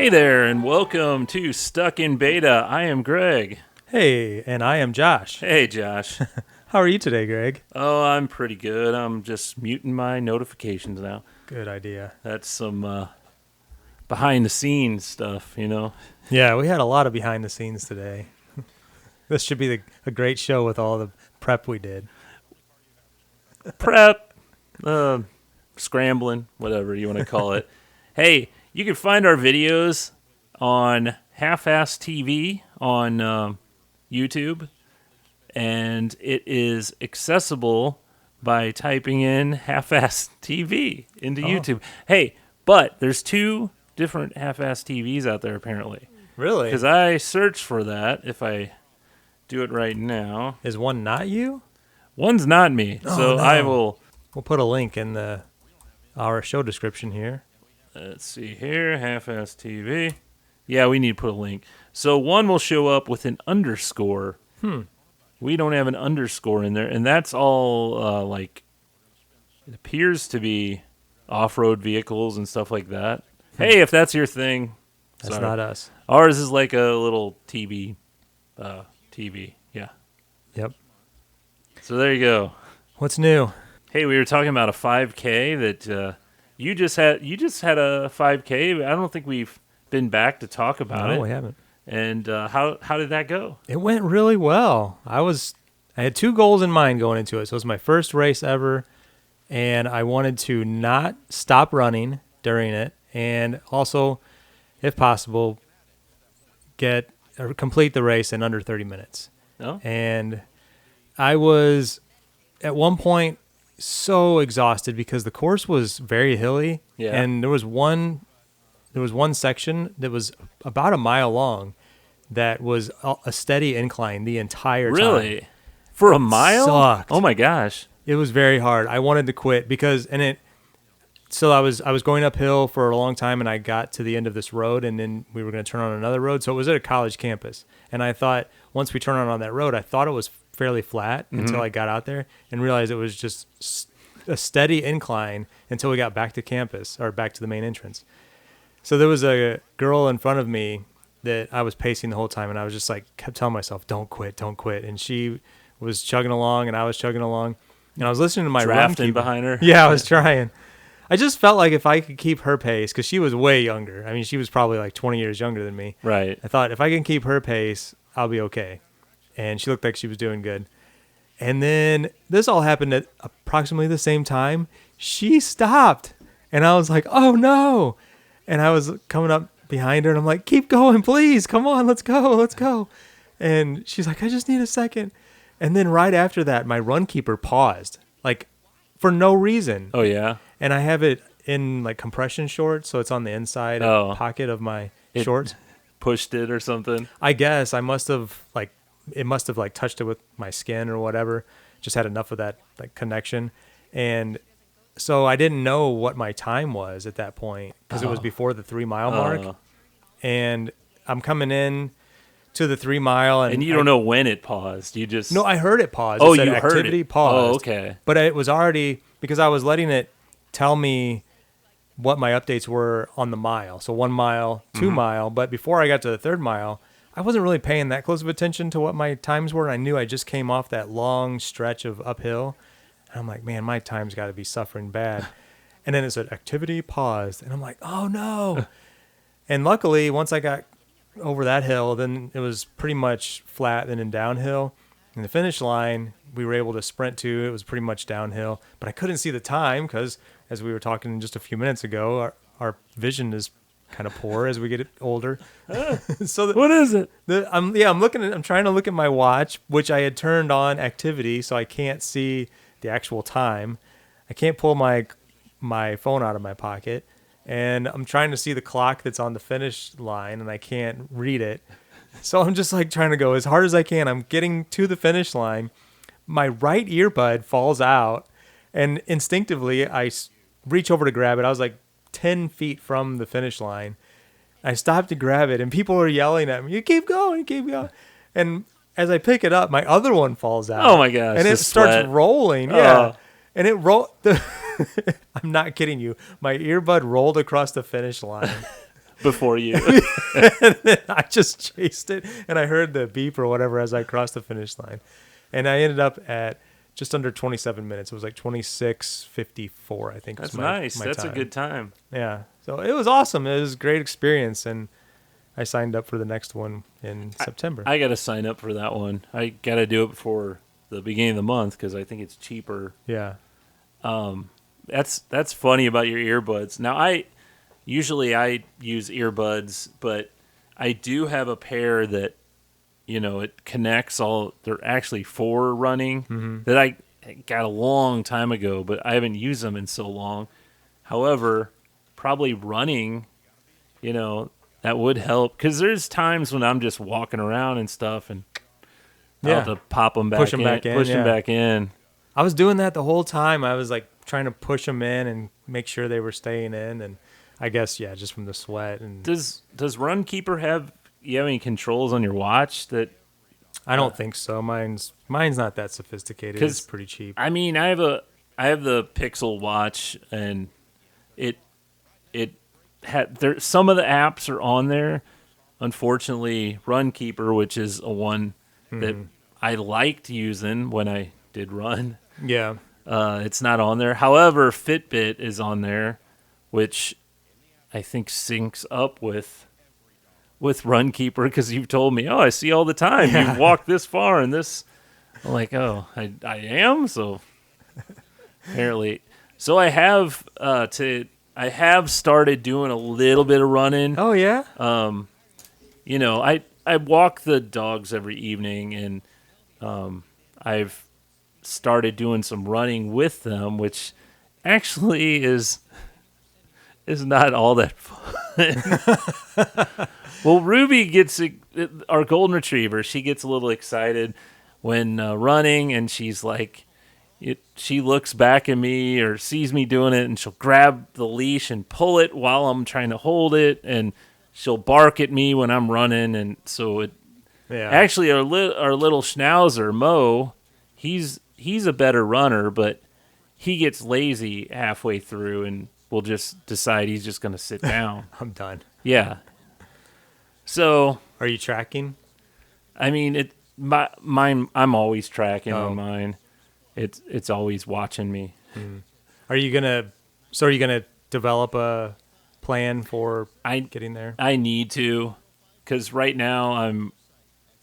Hey there, and welcome to Stuck in Beta. I am Greg. Hey, and I am Josh. Hey, Josh. How are you today, Greg? Oh, I'm pretty good. I'm just muting my notifications now. Good idea. That's some behind-the-scenes stuff, you know? Yeah, we had a lot of behind the scenes today. This should be a great show with all the prep we did. Prep, scrambling, whatever you want to call it. Hey, you can find our videos on Half-Ass TV on YouTube, and it is accessible by typing in Half-Ass TV into YouTube. Hey, but there's two different Half-Ass TVs out there apparently. Really? Because I searched for that. If I do it right now, Is one not you? one's not me, so no. I will. We'll put a link in our show description here. Let's see here, Half-Ass TV. Yeah, we need to put a link. So one will show up with an underscore. We don't have an underscore in there, and that's all it appears to be off-road vehicles and stuff like that. Hey, if that's your thing, That's sorry. not us. Ours is like a little TV. Yeah. Yep. So there you go. What's new? Hey, we were talking about a 5K that you just had. You just had a 5K. I don't think we've been back to talk about it. No, we haven't. And how did that go? It went really well. I had two goals in mind going into it. So it was my first race ever, and I wanted to not stop running during it, and also, if possible, complete the race in under 30 minutes. No? And I was at one point so exhausted because the course was very hilly, and there was one section that was about a mile long that was a steady incline the entire time. Really? For a mile? Sucked. Oh my gosh. It was very hard. I wanted to quit so I was going uphill for a long time, and I got to the end of this road, and then we were going to turn on another road. So it was at a college campus, and I thought once we turned on that road, I thought it was fairly flat until I got out there and realized it was just a steady incline until we got back to campus or back to the main entrance. So there was a girl in front of me that I was pacing the whole time, and I was just kept telling myself, don't quit. And she was chugging along, and I was chugging along, and I was listening to my Drafting behind her? Yeah, I was trying. I just felt like if I could keep her pace, because she was way younger. I mean, she was probably like 20 years younger than me. Right. I thought if I can keep her pace, I'll be okay. And she looked like she was doing good. And then this all happened at approximately the same time. She stopped, and I was like, oh no. And I was coming up behind her, and I'm like, keep going, please. Come on, let's go. And she's like, I just need a second. And then right after that, my run keeper paused, for no reason. Oh, yeah? And I have it in compression shorts, so it's on the inside pocket of my shorts. Pushed it or something? I guess I must have it must have touched it with my skin or whatever. Just had enough of that connection. And so I didn't know what my time was at that point because it was before the 3 mile mark. And I'm coming in to the 3 mile, and you don't know when it paused. You just No, I heard it pause. Oh, it said you heard activity it. paused. Oh, okay. But it was already because I was letting it tell me what my updates were on the mile. So 1 mile, 2 mile. But before I got to the 3rd mile, I wasn't really paying that close of attention to what my times were. I knew I just came off that long stretch of uphill. And I'm like, man, my time's got to be suffering bad. And then it said activity paused. And I'm like, oh no. And luckily, once I got over that hill, then it was pretty much flat and then downhill. And the finish line, we were able to sprint to. It was pretty much downhill. But I couldn't see the time because, as we were talking just a few minutes ago, our vision is kind of poor as we get older. So what is it? I'm trying to look at my watch, which I had turned on activity, so I can't see the actual time. I can't pull my phone out of my pocket, and I'm trying to see the clock that's on the finish line, and I can't read it. So I'm just trying to go as hard as I can. I'm getting to the finish line. My right earbud falls out, and instinctively I reach over to grab it. I was 10 feet from the finish line. I stopped to grab it, and people are yelling at me, you keep going. And as I pick it up, my other one falls out. Oh my gosh. And it starts rolling. Yeah. And it rolled. I'm not kidding you. My earbud rolled across the finish line. before you. And then I just chased it, and I heard the beep or whatever as I crossed the finish line. And I ended up at just under 27 minutes. It was like 26:54, I think. That's was my, nice. my That's time. a good time. Yeah. So it was awesome. It was a great experience, and I signed up for the next one in September. I got to sign up for that one. I got to do it before the beginning of the month because I think it's cheaper. Yeah. That's funny about your earbuds. Now I usually use earbuds, but I do have a pair that it connects all. They're actually for running that I got a long time ago, but I haven't used them in so long. However, probably running, that would help because there's times when I'm just walking around and stuff and I'll have to pop them back Push 'em in, back in, push them yeah. back in. I was doing that the whole time. I was like trying to push them in and make sure they were staying in, and I guess just from the sweat. And Does Runkeeper have any controls on your watch that? I don't think so. Mine's not that sophisticated. It's pretty cheap. I mean, I have the Pixel watch, and it had there. Some of the apps are on there. Unfortunately, Runkeeper, which is a one that I liked using when I did run, Yeah. it's not on there. However, Fitbit is on there, which I think syncs up with Runkeeper because you've told me, I see all the time. Yeah. You've walked this far and this. I'm like, I am. So apparently, so I have started doing a little bit of running. Oh yeah. I walk the dogs every evening, and I've started doing some running with them, which actually is not all that fun. Well, Ruby our golden retriever, she gets a little excited when running, and she's like, she looks back at me or sees me doing it, and she'll grab the leash and pull it while I'm trying to hold it, and she'll bark at me when I'm running, and so it. Yeah. Actually, our little schnauzer Mo, he's a better runner, but he gets lazy halfway through and will just decide he's just going to sit down. I'm done. Yeah. So, Are you tracking? I mean, mine. I'm always tracking Oh. on mine. It's always watching me. Are you gonna develop a plan for getting there? I need to, because right now I'm,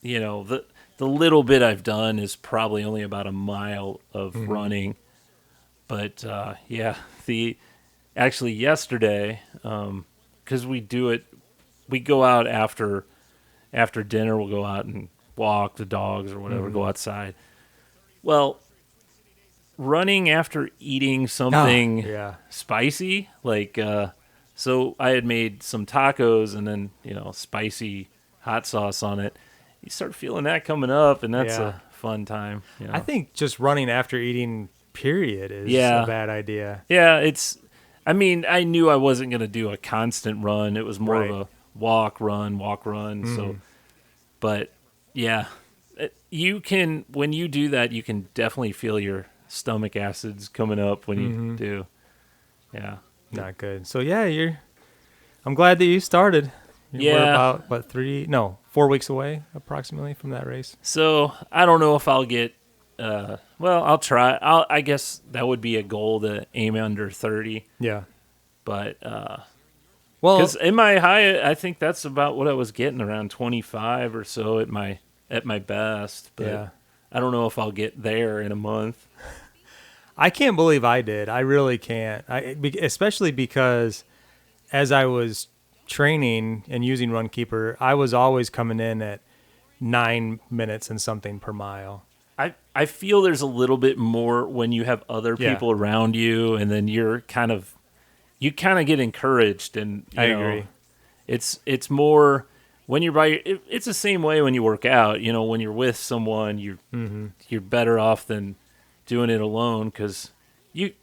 the little bit I've done is probably only about a mile of running, but actually yesterday, because we do it, we go out after dinner. We'll go out and walk the dogs or whatever, go outside. Well, running after eating something spicy, like so I had made some tacos and then spicy hot sauce on it. You start feeling that coming up, and that's a fun time. I think just running after eating, period, is a bad idea. Yeah, I mean, I knew I wasn't going to do a constant run. It was more of a walk, run. So, but yeah, you can, when you do that, you can definitely feel your stomach acids coming up when you do. Yeah. Not good. So I'm glad that you started. We're about 4 weeks away approximately from that race. So I don't know if I'll get, I'll try. I guess that would be a goal to aim under 30. Yeah. But, because in my high, I think that's about what I was getting, around 25 or so at my best. But I don't know if I'll get there in a month. I can't believe I did. I really can't. Especially because as I was training and using Runkeeper, I was always coming in at 9 minutes and something per mile. I feel there's a little bit more when you have other people around you, and then you kind of get encouraged, and I agree. It's more when you're by. It's the same way when you work out. When you're with someone, you're better off than doing it alone, because you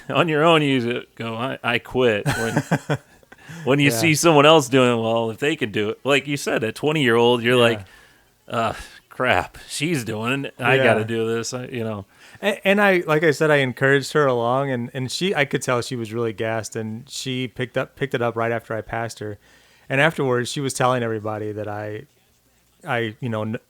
on your own you go, I quit. When you see someone else doing it, well, if they could do it, like you said, a 20-year-old, you're like, crap, she's doing it. I got to do this. And I, like I said, I encouraged her along, and I could tell she was really gassed, and she picked it up right after I passed her. And afterwards, she was telling everybody that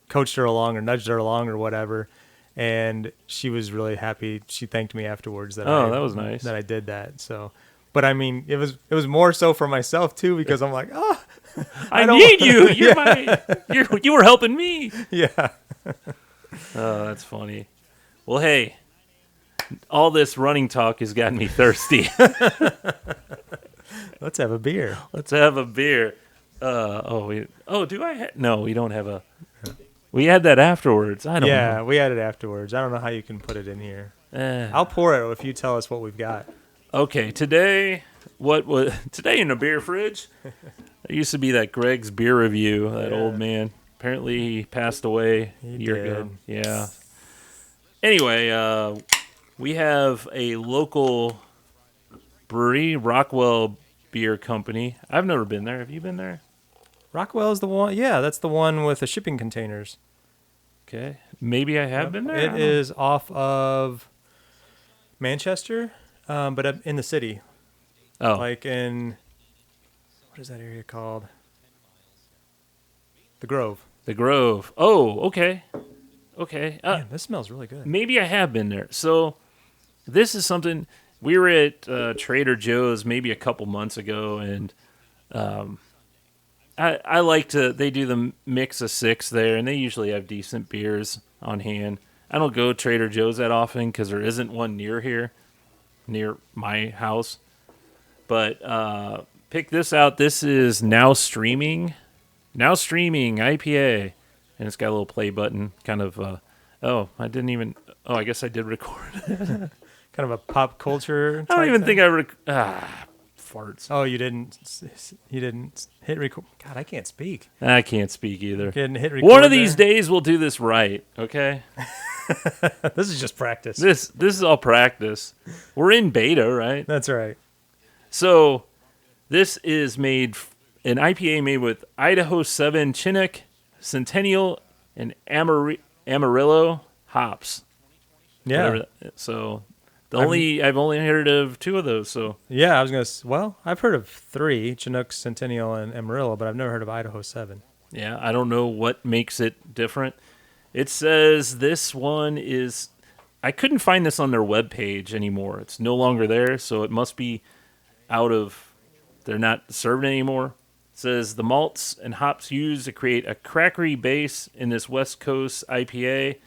coached her along or nudged her along or whatever. And she was really happy. She thanked me afterwards Oh, that was nice. that I did that. So, but I mean, it was more so for myself too, because I'm like, oh, I don't need you. Yeah. You were helping me. yeah. Oh, that's funny. Well, hey, all this running talk has gotten me thirsty. Let's have a beer. Let's have a beer. No, we don't have a. We had that afterwards. I don't know. Yeah, we had it afterwards. I don't know how you can put it in here. I'll pour it if you tell us what we've got. Okay, today in the beer fridge? There used to be that Greg's beer review. That old man. Apparently, he passed away a year ago. Yeah. Anyway, we have a local brewery, Rockwell Beer Company. I've never been there. Have you been there? Rockwell is the one. Yeah, that's the one with the shipping containers. Okay. Maybe I have been there. It is off of Manchester, but in the city. Oh. Like in, what is that area called? The Grove. The Grove. Oh, okay. Okay. Man, this smells really good. Maybe I have been there. So this is something, we were at Trader Joe's maybe a couple months ago, and I like they do the mix of 6 there, and they usually have decent beers on hand. I don't go to Trader Joe's that often because there isn't one near here, near my house. But pick this out. This is Now Streaming IPA, and it's got a little play button. Kind of. I guess I did record. Kind of a pop culture. I don't even think farts. Oh, you didn't hit record. God, I can't speak. I can't speak either. Couldn't hit record. One of these days we'll do this right, okay? This is just practice. This is all practice. We're in beta, right? That's right. So this is an IPA made with Idaho 7 Chinook, Centennial, and Amarillo hops. Yeah. Whatever. So I've only heard of 2 of those. So yeah, I was gonna. Well, I've heard of 3: Chinook, Centennial, and Amarillo, but I've never heard of Idaho 7. yeah, I don't know what makes it different. It says this one is. I couldn't find this on their webpage anymore. It's no longer there, so it must be out of. They're not serving anymore. It says the malts and hops used to create a crackery base in this West Coast IPA.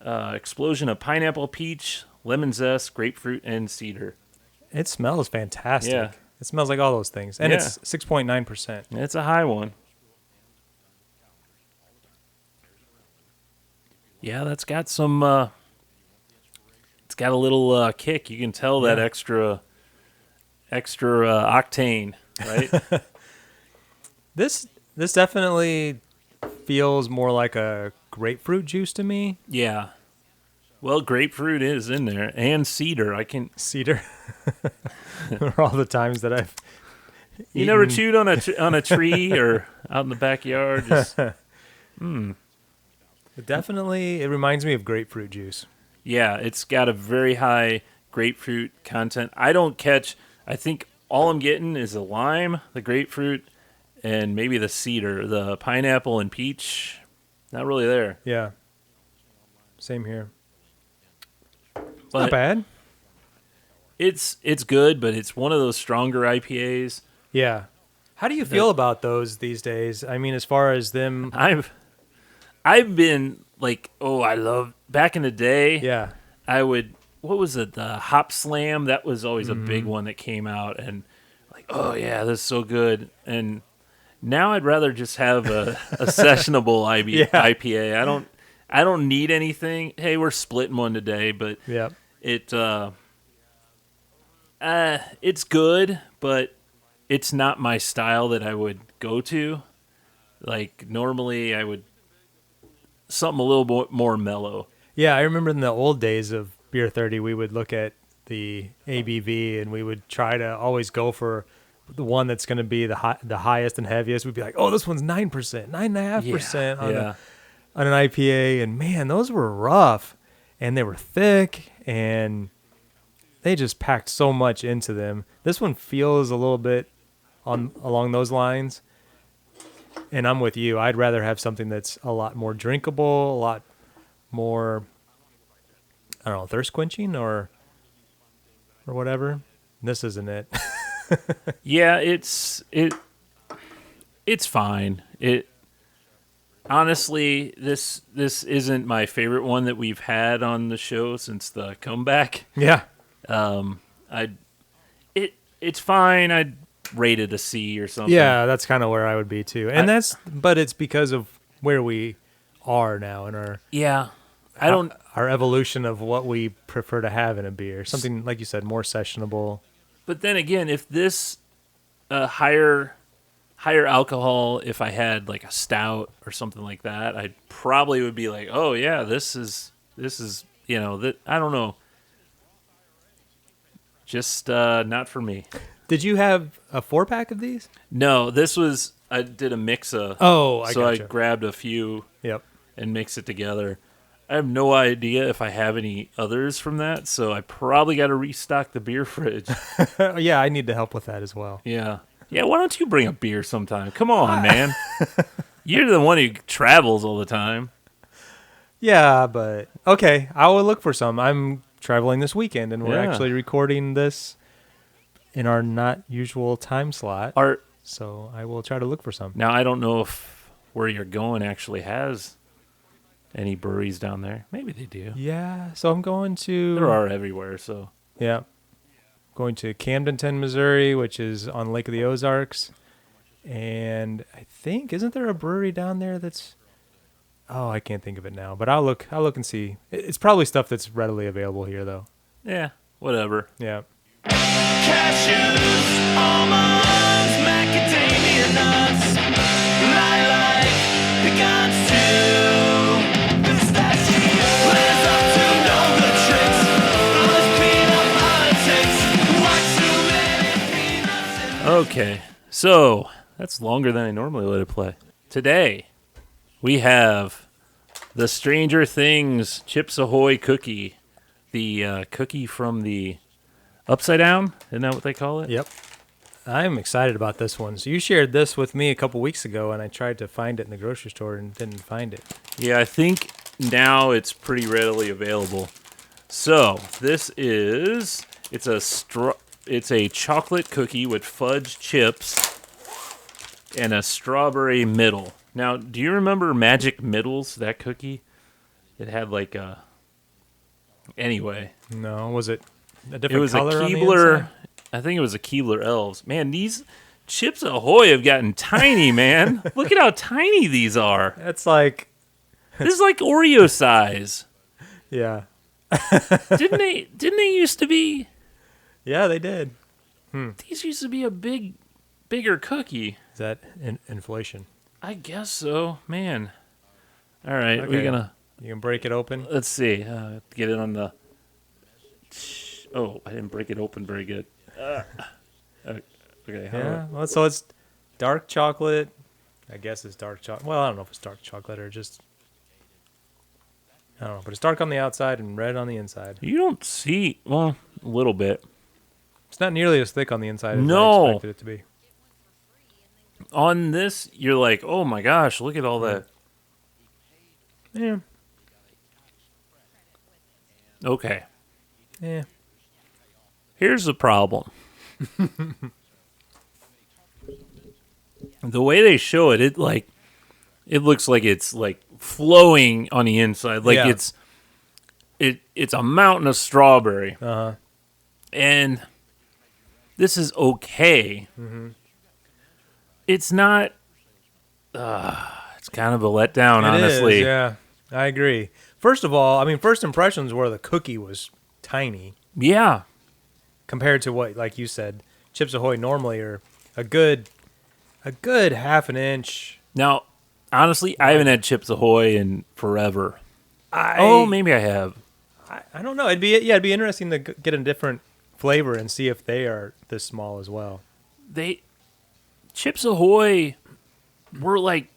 Explosion of pineapple, peach, lemon zest, grapefruit, and cedar. It smells fantastic. Yeah. It smells like all those things, and it's 6.9%. It's a high one. Yeah, that's got some. It's got a little kick. You can tell that extra octane, right? This definitely feels more like a grapefruit juice to me. Yeah. Well, grapefruit is in there, and cedar. Cedar. For all the times that I've. You never chewed on a tree or out in the backyard. Definitely, it reminds me of grapefruit juice. Yeah, it's got a very high grapefruit content. I think all I'm getting is the lime, the grapefruit, and maybe the cedar. The pineapple and peach, not really there. Yeah. Same here. But not bad. It's good, but it's one of those stronger IPAs. Yeah. How do you feel about those these days? I mean, as far as them, I've been like, I love back in the day. Yeah. I would. What was it? The Hop Slam. That was always a big one that came out, and like, oh yeah, this is so good. And now I'd rather just have a sessionable IPA. I don't need anything. Hey, we're splitting one today, but it's good, but it's not my style that I would go to. Like normally I would something a little bit more mellow. Yeah, I remember in the old days of Beer 30, we would look at the ABV and we would try to always go for the one that's going to be the highest and heaviest. We'd be like, oh, this one's 9%, 9.5% on an IPA. And man, those were rough and they were thick and they just packed so much into them. This one feels a little bit on along those lines. And I'm with you. I'd rather have something that's a lot more drinkable, a lot more, I don't know, thirst quenching or whatever. This isn't it. Yeah, it's fine. It honestly, this isn't my favorite one that we've had on the show since the comeback. Yeah. I it's fine. I'd rate it a C or something. Yeah, that's kind of where I would be too. And but it's because of where we are now in our Yeah. I don't our evolution of what we prefer to have in a beer. Something like you said, more sessionable. But then again, if this higher alcohol, if I had like a stout or something like that, I probably would be like, "Oh yeah, this is that I don't know. Just not for me." Did you have a 4-pack of these? No, I did a mix of. Oh, I so gotcha. I grabbed a few Yep. and mixed it together. I have no idea if I have any others from that, so I probably got to restock the beer fridge. Yeah, I need to help with that as well. Yeah. Yeah, why don't you bring a beer sometime? Come on, man. You're the one who travels all the time. Yeah, but okay, I will look for some. I'm traveling this weekend, and we're Yeah. actually recording this in our not usual time slot. So I will try to look for some. Now, I don't know if where you're going actually has any breweries down there. Maybe they do. Yeah, so I'm going to. There are everywhere, so. Yeah, going to Camdenton, Missouri, which is on Lake of the Ozarks, and I think isn't there a brewery down there that's? Oh, I can't think of it now, but I'll look and see. It's probably stuff that's readily available here, though. Yeah, whatever. Yeah. Cashews, almonds, macadamia nuts, lilac, pecans too. Pistachios, lives up to know the tricks. All this peanut politics. Watch too many peanuts. Okay, so that's longer than I normally let it play. Today, we have the Stranger Things Chips Ahoy cookie. The cookie from the Upside Down, isn't that what they call it? Yep. I'm excited about this one. So you shared this with me a couple weeks ago, and I tried to find it in the grocery store and didn't find it. Yeah, I think now it's pretty readily available. So it's a chocolate cookie with fudge chips and a strawberry middle. Now, do you remember Magic Middles, that cookie? It had like a... Anyway. No, was it a different It was a color on the Keebler. inside? I think it was a Keebler Elves. Man, these Chips Ahoy have gotten tiny, man. Look at how tiny these are. That's like, This is like Oreo size. yeah. Didn't they used to be? Yeah, they did. These used to be a bigger cookie. Is that inflation? I guess so, man. All right, Okay. we're gonna. You can break it open. Let's see. Get it on the. Oh, I didn't break it open very good. Okay. Yeah. Well, so it's dark chocolate. I guess it's dark chocolate. Well, I don't know if it's dark chocolate or just. I don't know, but it's dark on the outside and red on the inside. You don't see. Well, a little bit. It's not nearly as thick on the inside as No. I expected it to be. On this, you're like, oh my gosh, look at all that. Yeah. Okay. Yeah. Here's the problem. The way they show it, it looks like it's like flowing on the inside, like Yeah. it's a mountain of strawberry, Uh-huh. and this is okay. It's not. It's kind of a letdown, It is, honestly. yeah. I agree. First of all, I mean, first impressions were the cookie was tiny Yeah. compared to what, like you said, Chips Ahoy normally are a good half an inch. Now, honestly, I haven't had Chips Ahoy in forever. Maybe I have. I don't know. It'd be interesting to get a different flavor and see if they are this small as well. Chips Ahoy were like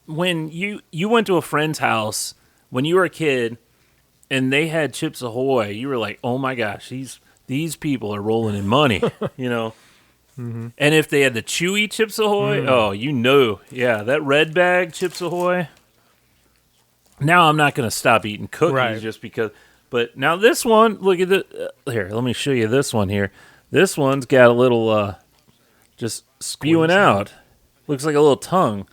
when you went to a friend's house when you were a kid and they had Chips Ahoy, you were like, oh my gosh, these people are rolling in money, you know. And if they had the chewy Chips Ahoy, yeah, that red bag Chips Ahoy. Now I'm not going to stop eating cookies Right. just because. But now this one, look at the here. Let me show you this one here. This one's got a little just spewing out. Looks like a little tongue.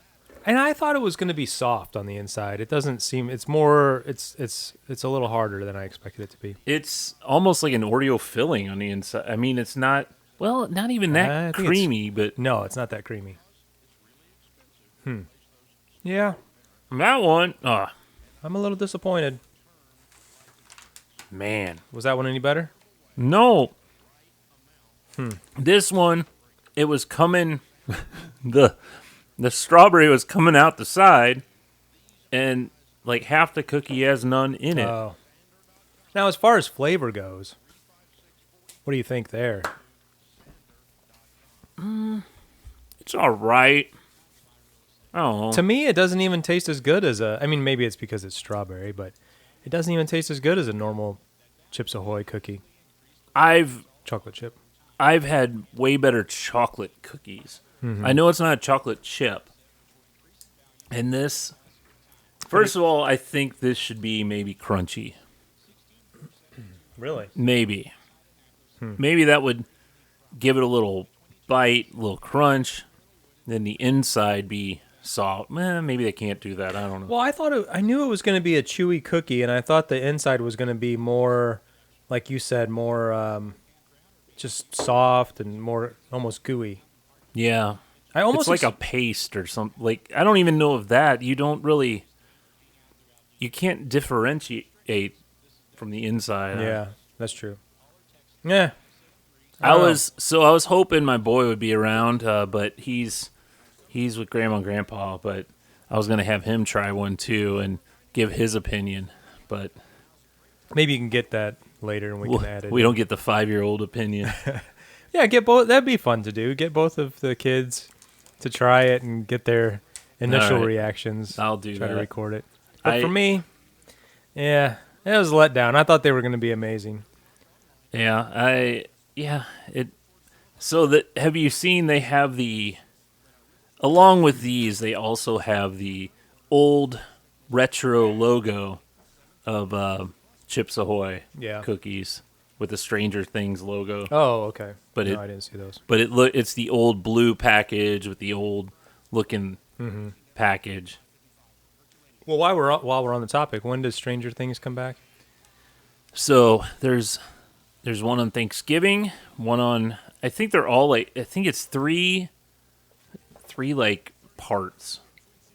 And I thought it was going to be soft on the inside. It doesn't seem. It's more. It's a little harder than I expected it to be. It's almost like an Oreo filling on the inside. I mean, it's not. Well, not even I that think creamy, but No, it's not that creamy. Yeah, that one, I'm a little disappointed. man. Was that one any better? No. This one, it was coming. the strawberry was coming out the side, and like half the cookie has none in it. Oh. Now, as far as flavor goes, what do you think there? It's all right. I don't know. To me, it doesn't even taste as good as a. I mean, maybe it's because it's strawberry, but it doesn't even taste as good as a normal Chips Ahoy cookie, I've chocolate chip. had way better chocolate cookies. I know it's not a chocolate chip. And this, first of all, I think this should be maybe crunchy. Really? Maybe. Maybe that would give it a little bite, a little crunch. Then the inside be soft. Maybe they can't do that. I don't know. Well, I knew it was going to be a chewy cookie, and I thought the inside was going to be more, like you said, more just soft and more almost gooey. Yeah. I almost It's like a paste or something. Like, I don't even know of that. You can't differentiate from the inside. Yeah, that's true. Yeah. I was hoping my boy would be around, but he's with Grandma and Grandpa. But I was gonna have him try one too and give his opinion. But Maybe you can get that later, and we can add it. we don't get the 5-year-old opinion. Yeah, get both. That'd be fun to do. Get both of the kids to try it and get their initial All right. reactions. I'll do try that. to record it. But for me, yeah, it was a letdown. I thought they were going to be amazing. So that have you seen? They have along with these, they also have the old retro logo of Chips Ahoy Yeah. cookies with the Stranger Things logo. Oh, okay. But no, I didn't see those. But it's the old blue package with the old looking package. Well, while we're on the topic, when does Stranger Things come back? So there's one on Thanksgiving, one on I think they're all like I think it's three like parts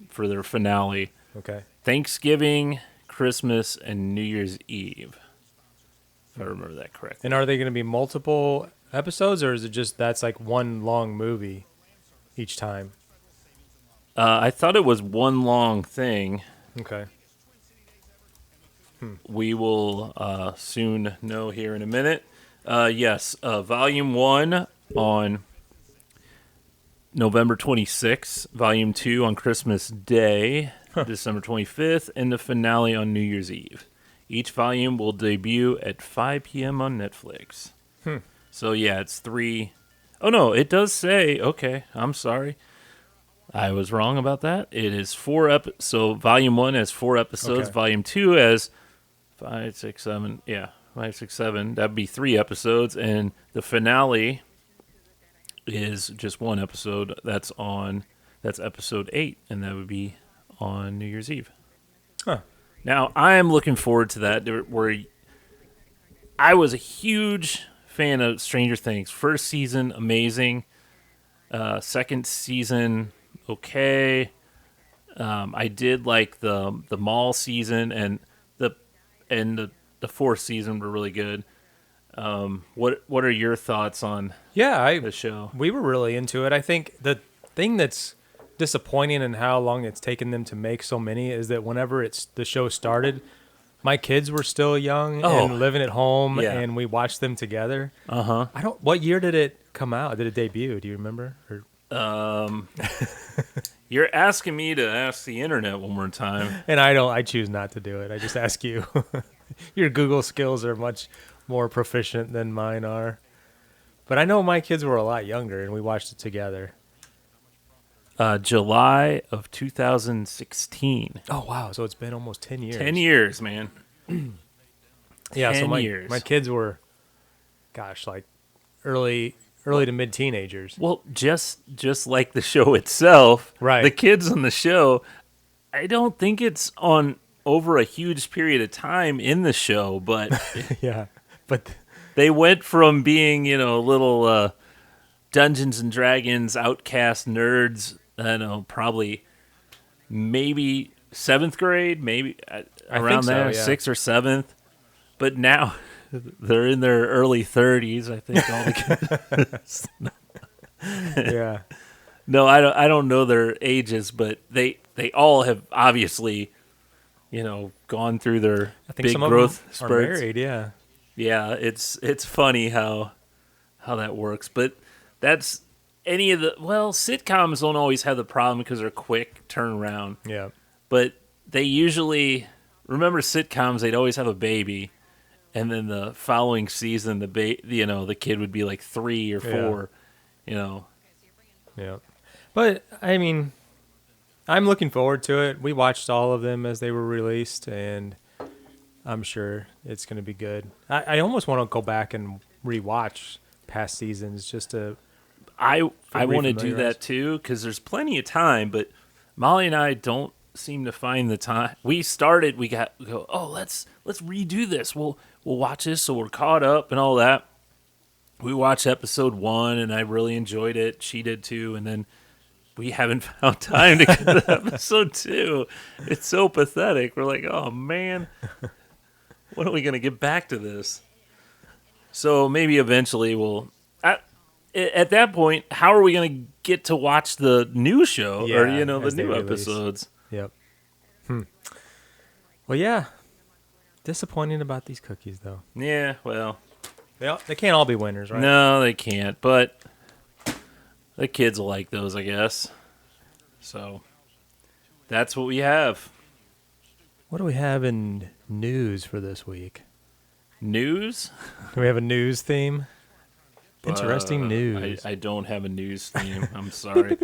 for their finale. Okay. Thanksgiving, Christmas, and New Year's Eve. If I remember that correctly. And are they going to be multiple episodes, or is it just that's like one long movie each time? I thought it was one long thing. Okay. We will soon know here in a minute. Yes, Volume 1 on November 26th, Volume 2 on Christmas Day, December 25th, and the finale on New Year's Eve. Each volume will debut at 5 p.m. on Netflix. So, yeah, it's 3. Oh, no, it does say, okay, I'm sorry. I was wrong about that. It is 4 so Volume 1 has 4 episodes. Okay. Volume 2 has 5, 6, 7. Yeah, 5, 6, 7. That'd be 3 episodes. And the finale is just 1 episode. That's episode 8, and that would be on New Year's Eve. Huh. Now, I am looking forward to that. Where I was a huge fan of Stranger Things. First season, amazing. Second season, okay. I did like the mall season, and the fourth season were really good. What are your thoughts on the show? We were really into it. I think the thing that's disappointing in how long it's taken them to make so many is that whenever the show started, my kids were still young and living at home, and we watched them together. What year did it come out? Did it debut? Do you remember? You're asking me to ask the internet one more time. And I choose not to do it. I just ask you. Your Google skills are much more proficient than mine are. But I know my kids were a lot younger, and we watched it together. July of 2016. Oh wow! So it's been almost 10 years. 10 years, man. Yeah. So 10 my years. my kids were, gosh, like early to mid teenagers. Well, just like the show itself, Right. the kids on the show, I don't think it's on over a huge period of time in the show, but Yeah. But they went from being, little Dungeons and Dragons outcast nerds, I don't know, probably maybe 7th grade, maybe around think so, there, yeah. 6th or 7th. But now they're in their early 30s, I think, all the kids. yeah. No, I don't know their ages, but they all have obviously, gone through their I think big some growth of them spurts. are married. Yeah. Yeah, it's funny how that works, but that's any of the sitcoms don't always have the problem because they're quick turnaround. Yeah. But they usually remember sitcoms, they'd always have a baby, and then the following season the kid would be like 3 or 4, Yeah. But I mean, I'm looking forward to it. We watched all of them as they were released, and I'm sure it's going to be good. I almost want to go back and rewatch past seasons just to. I want to do refamiliarize. that too because there's plenty of time, but Molly and I don't seem to find the time. We go, let's redo this. We'll watch this so we're caught up and all that. We watched episode 1 and I really enjoyed it. She did too, and then we haven't found time to get to episode 2. It's so pathetic. We're like, oh man, when are we gonna get back to this? So maybe eventually we'll. At that point, how are we going to get to watch the new show or the as they new release. episodes? Yep. Well, yeah. Disappointing about these cookies, though. Yeah, well, They can't all be winners, right? no, they can't. But the kids will like those, I guess. So that's what we have. What do we have in news for this week? News. Do we have a news theme? Interesting news. I don't have a news theme. I'm sorry.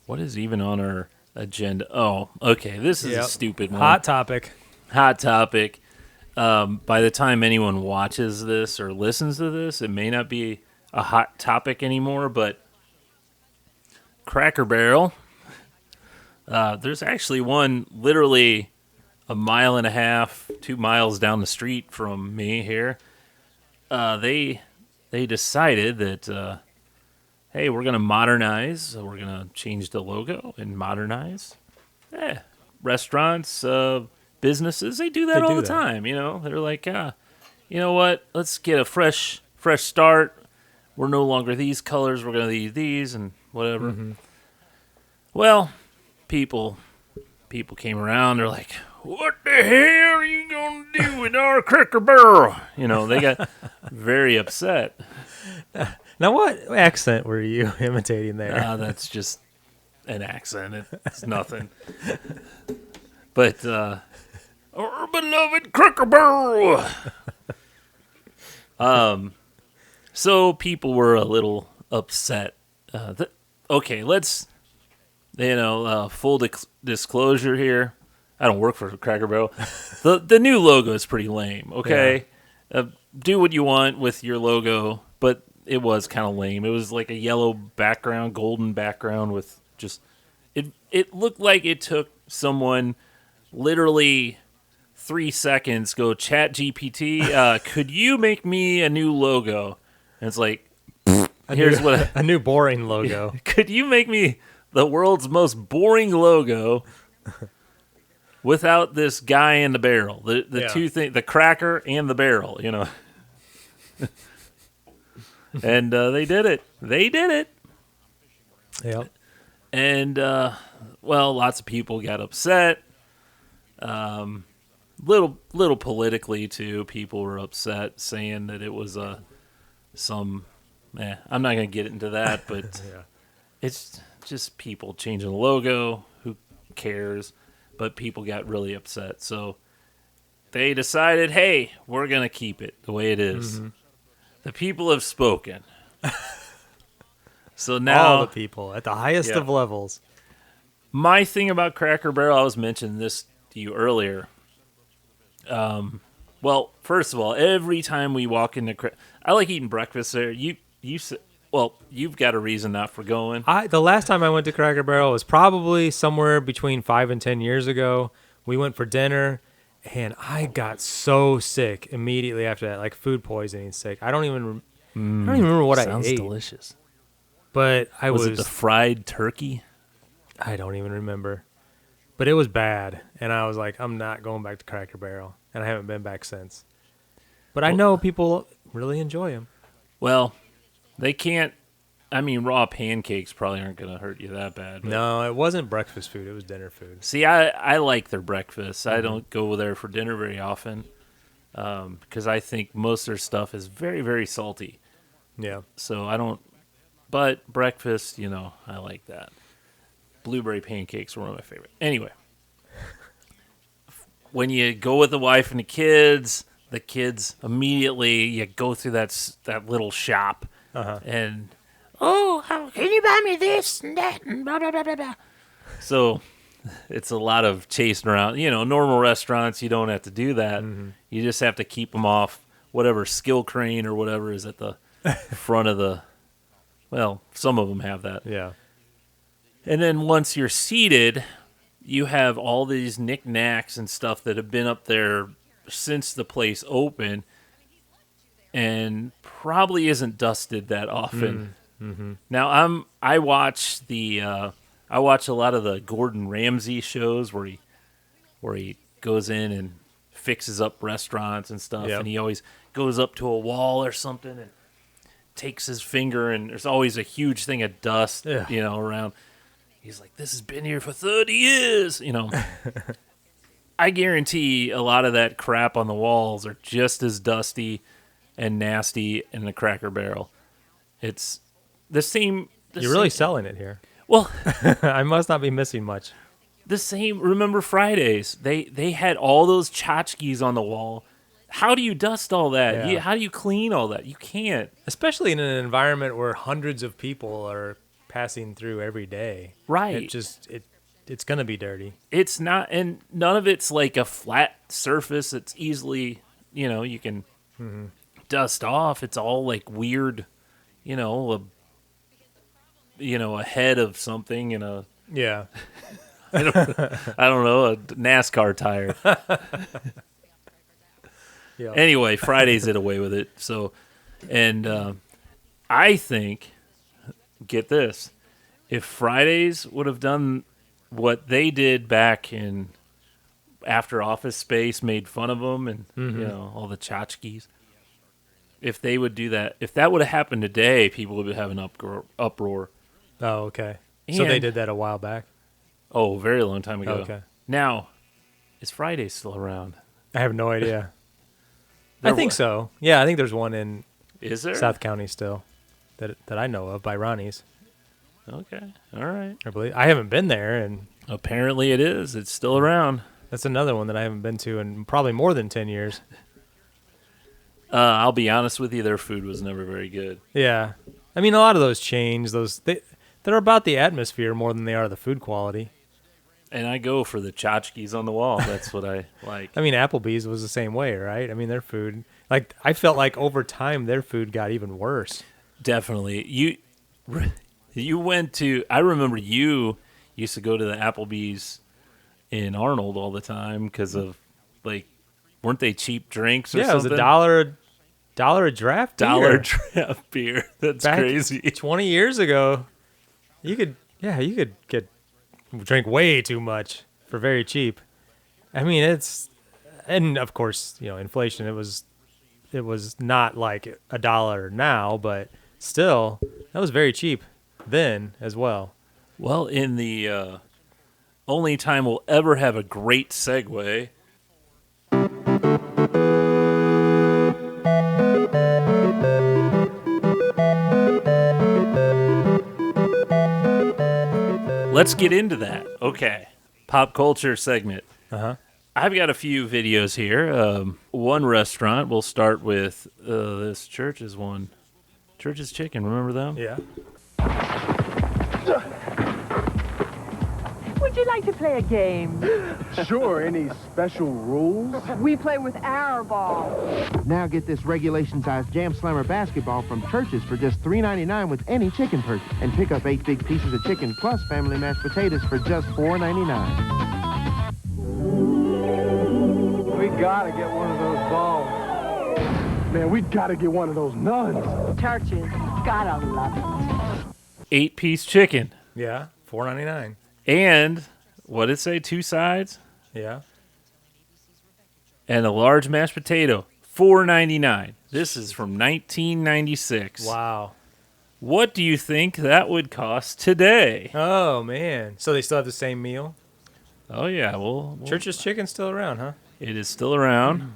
What is even on our agenda? Oh, okay. This is a stupid one. Hot topic. Hot topic. By the time anyone watches this or listens to this, it may not be a hot topic anymore, but Cracker Barrel. There's actually one literally a mile and a half, 2 miles down the street from me here. They decided that, hey, we're going to modernize. So we're going to change the logo and modernize. Restaurants, businesses, they do that all the time. They're like, you know what? Let's get a fresh start. We're no longer these colors. We're going to use these and whatever. Mm-hmm. Well, people came around. They're like, what the hell are you going to do with our Cracker Barrel? They got very upset. Now, what accent were you imitating there? That's just an accent. It's nothing. But our beloved Cracker Barrel. So people were a little upset. Okay, let's, full disclosure here. I don't work for Cracker Barrel. The new logo is pretty lame, okay? Yeah. Do what you want with your logo, but it was kind of lame. It was like a yellow background, golden background with just... It looked like it took someone literally 3 seconds, go, Chat GPT, could you make me a new logo? And it's like, a new boring logo. Could you make me the world's most boring logo without this guy in the barrel? The two things, the cracker and the barrel, And they did it. Yep. And, lots of people got upset. Little politically, too. People were upset, saying that it was I'm not going to get into that, but it's just people changing the logo. Who cares? But people got really upset. So they decided, hey, we're going to keep it the way it is. Mm-hmm. The people have spoken. So All now, the people at the highest Yeah. of levels. my thing about Cracker Barrel, I was mentioning this to you earlier. Well, first of all, every time we walk into, I like eating breakfast there. Well, you've got a reason not for going. The last time I went to Cracker Barrel was probably somewhere between 5 and 10 years ago. We went for dinner, and I got so sick immediately after that, like food poisoning sick. I don't even remember what I Sounds ate, delicious. but I Was it the fried turkey? I don't even remember. But it was bad, and I was like, I'm not going back to Cracker Barrel, and I haven't been back since. But I know people really enjoy them. Well, they can't. I mean, raw pancakes probably aren't going to hurt you that bad. But No, it wasn't breakfast food. It was dinner food. see, I like their breakfast. I don't go there for dinner very often because I think most of their stuff is very, very salty. Yeah. So I don't. But breakfast, I like that. Blueberry pancakes were one of my favorite. Anyway, when you go with the wife and the kids immediately you go through that little shop and how can you buy me this and that and blah blah blah blah blah. So it's a lot of chasing around. Normal restaurants you don't have to do that. You just have to keep them off whatever skill crane or whatever is at the front of the. Well, some of them have that. Yeah. And then once you're seated, you have all these knickknacks and stuff that have been up there since the place opened and probably isn't dusted that often. Now I watch a lot of the Gordon Ramsay shows where he goes in and fixes up restaurants and stuff, Yep. and he always goes up to a wall or something and takes his finger, and there's always a huge thing of dust, Ugh. around. He's like, this has been here for 30 years, I guarantee a lot of that crap on the walls are just as dusty and nasty in the Cracker Barrel. It's the same. You're really selling it here. Well, I must not be missing much. the same. Remember Fridays? They had all those tchotchkes on the wall. How do you dust all that? Yeah. How do you clean all that? You can't. Especially in an environment where hundreds of people are passing through every day. Right. It's going to be dirty. It's not, and none of it's like a flat surface. It's easily, you can dust off. It's all like weird, a head of something and a Yeah. I don't know, a NASCAR tire. Yeah. Anyway, Fridays did away with it. So, and I think, get this, if Fridays would have done what they did back in after Office Space made fun of them and all the tchotchkes, if they would do that, if that would have happened today, people would have an uproar. Oh, okay. So they And- did that a while back? Oh, a very long time ago. Okay. Now, is Friday still around? I have no idea. There I think wa- so. Yeah, I think there's one in Is there? South County still that I know of by Ronnie's. Okay. All right. I believe. I haven't been there, and Apparently it is. It's still around. that's another one that I haven't been to in probably more than 10 years. I'll be honest with you, their food was never very good. Yeah. I mean, a lot of those chains, they're about the atmosphere more than they are the food quality. And I go for the tchotchkes on the wall. That's what I like. I mean, Applebee's was the same way, right? I mean, their food, like, I felt like over time their food got even worse. Definitely. You went to, I remember you used to go to the Applebee's in Arnold all the time because of, like, weren't they cheap drinks or Yeah, something? it was $1 a draft beer. Dollar draft beer. That's Back crazy. 20 years ago, you could drink way too much for very cheap. I mean, and of course, inflation, it was not like $1 now, but still, that was very cheap then as well. Well, in the only time we'll ever have a great segue. Let's get into that. Okay. Pop culture segment. Uh-huh. I've got a few videos here. One restaurant, we'll start with this Church's one. Church's Chicken, remember them? Yeah. Would you like to play a game? Sure, any special rules? We play with our ball. Now get this regulation-sized Jam Slammer basketball from Church's for just $3.99 with any chicken purchase. And pick up 8 big pieces of chicken plus family mashed potatoes for just $4.99. We gotta get one of those balls. Man, we gotta get one of those nuns. Churches, gotta love it. 8-piece chicken. Yeah. $4.99. And, what did it say, 2 sides? Yeah. And a large mashed potato. $4.99. This is from 1996. Wow. What do you think that would cost today? Oh, man. So they still have the same meal? Oh, yeah. Well, Church's Chicken's still around, huh? it is still around.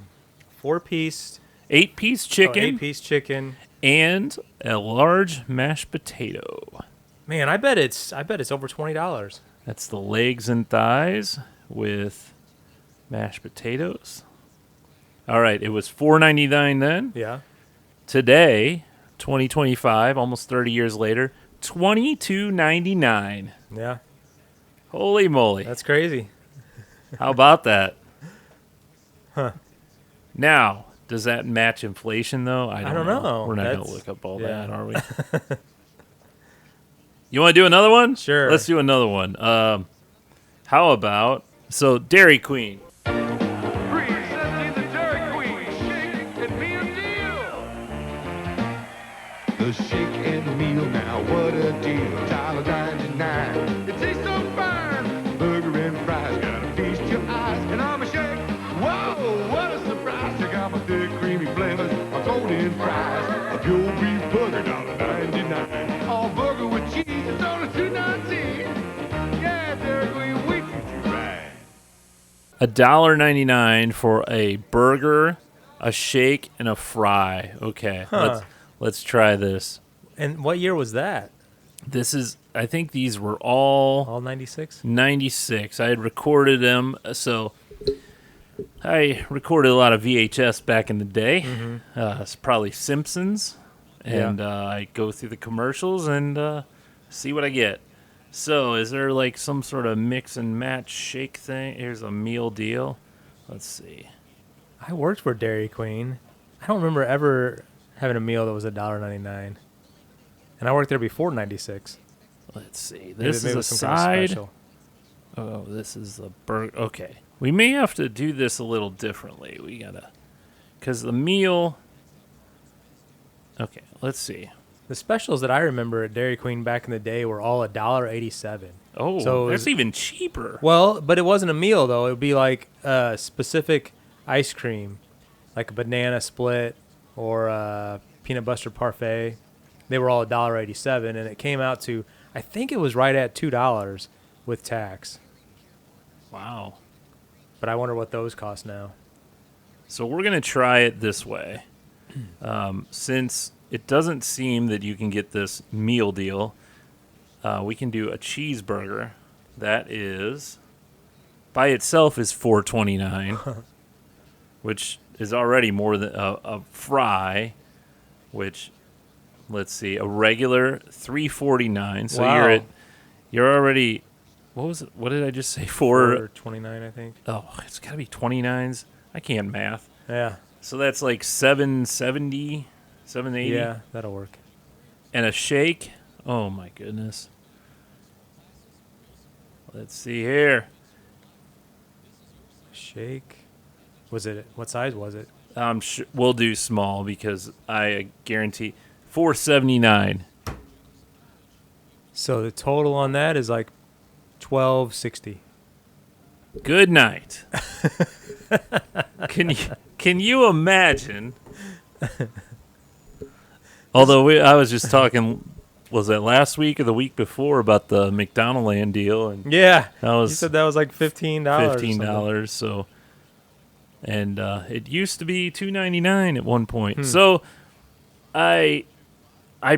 4-piece. 8-piece chicken 8-piece chicken. and a large mashed potato. Man, I bet it's over $20. That's the legs and thighs with mashed potatoes. All right, it was $4.99 then. Yeah. Today, 2025, almost 30 years later, $22.99. Yeah. Holy moly. That's crazy. How about that? Huh. Now, does that match inflation, though? I don't know. We're not going to That's- look up all yeah. that, are we? You want to do another one? Sure. Let's do another one. How about, so Dairy Queen. Presenting the Dairy Queen Shake and Meal Deal. The shake and meal now, what a deal. $1.99. It tastes so fine. Burger and fries, gotta feast your eyes. And I'm a shake. Whoa, what a surprise. Check out my thick, creamy flavors, my golden fries. A pure beef burger, $1.99. All burger with cheese. It's only $2.19. Yeah, Dairy Queen, we treat you right. $1.99 for a burger, a shake, and a fry. Okay, let's try this. And what year was that? This is, I think these were all All 96? 96. I had recorded them, so I recorded a lot of VHS back in the day. It's probably Simpsons, and I go through the commercials and see what I get. So, is there like some sort of mix and match shake thing? Here's a meal deal. Let's see. I worked for Dairy Queen. I don't remember ever having a meal that was $1.99. And I worked there before 96. Let's see. Maybe- This maybe it is a was some kind of side. special. Oh, this is the burger. Okay. We may have to do this a little differently. We gotta, because the meal. Okay, let's see. The specials that I remember at Dairy Queen back in the day were all $1.87. Oh, So that's is- even cheaper. Well, but it wasn't a meal though. It would be like specific ice cream, like a banana split or a peanut butter parfait. They were all $1.87, and it came out to, I think it was right at $2 with tax. Wow. But I wonder what those cost now. So we're gonna try it this way. Since it doesn't seem that you can get this meal deal, we can do a cheeseburger. That is, by itself, is $4.29, which is already more than a fry. Which, let's see, a regular $3.49. So Wow. you're already. What was it? What did I just say? Four. $4.29, I think. Oh, it's got to be 29s. I can't math. Yeah. So that's like $7.70, $7.80. Yeah, that'll work. And a shake. Oh my goodness. Let's see here. Shake. Was it, what size was it? I'm sure we'll do small because I guarantee $4.79. So the total on that is like $12.60. Good night. Can you imagine? Although I was just talking, was that last week or the week before about the McDonald Land deal, and Yeah. that was You said that was like $15. $15. So, and it used to be $2.99 at one point. So, I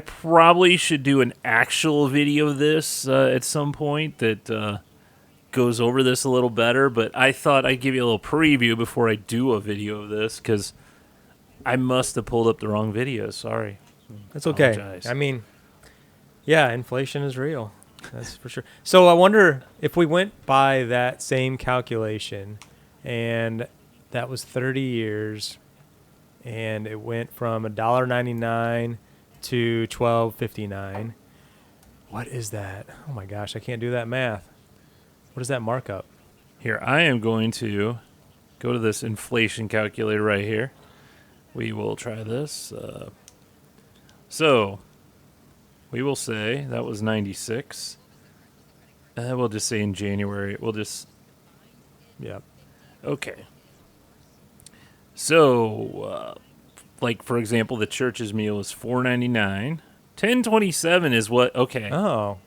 probably should do an actual video of this at some point that goes over this a little better, but I thought I'd give you a little preview before I do a video of this because I must have pulled up the wrong video. Sorry. That's okay. Apologize. I mean, yeah, inflation is real. That's for sure. So I wonder if we went by that same calculation, and that was 30 years, and it went from $1.99 to $12.59. What is that? Oh my gosh, I can't do that math. What is that markup? Here, I am going to go to this inflation calculator right here. We will try this. So we will say that was 96. We'll just say in January. We'll just, Yep. okay. So, like, for example, the church's meal is $4.99. $10.27 is what, okay. Oh.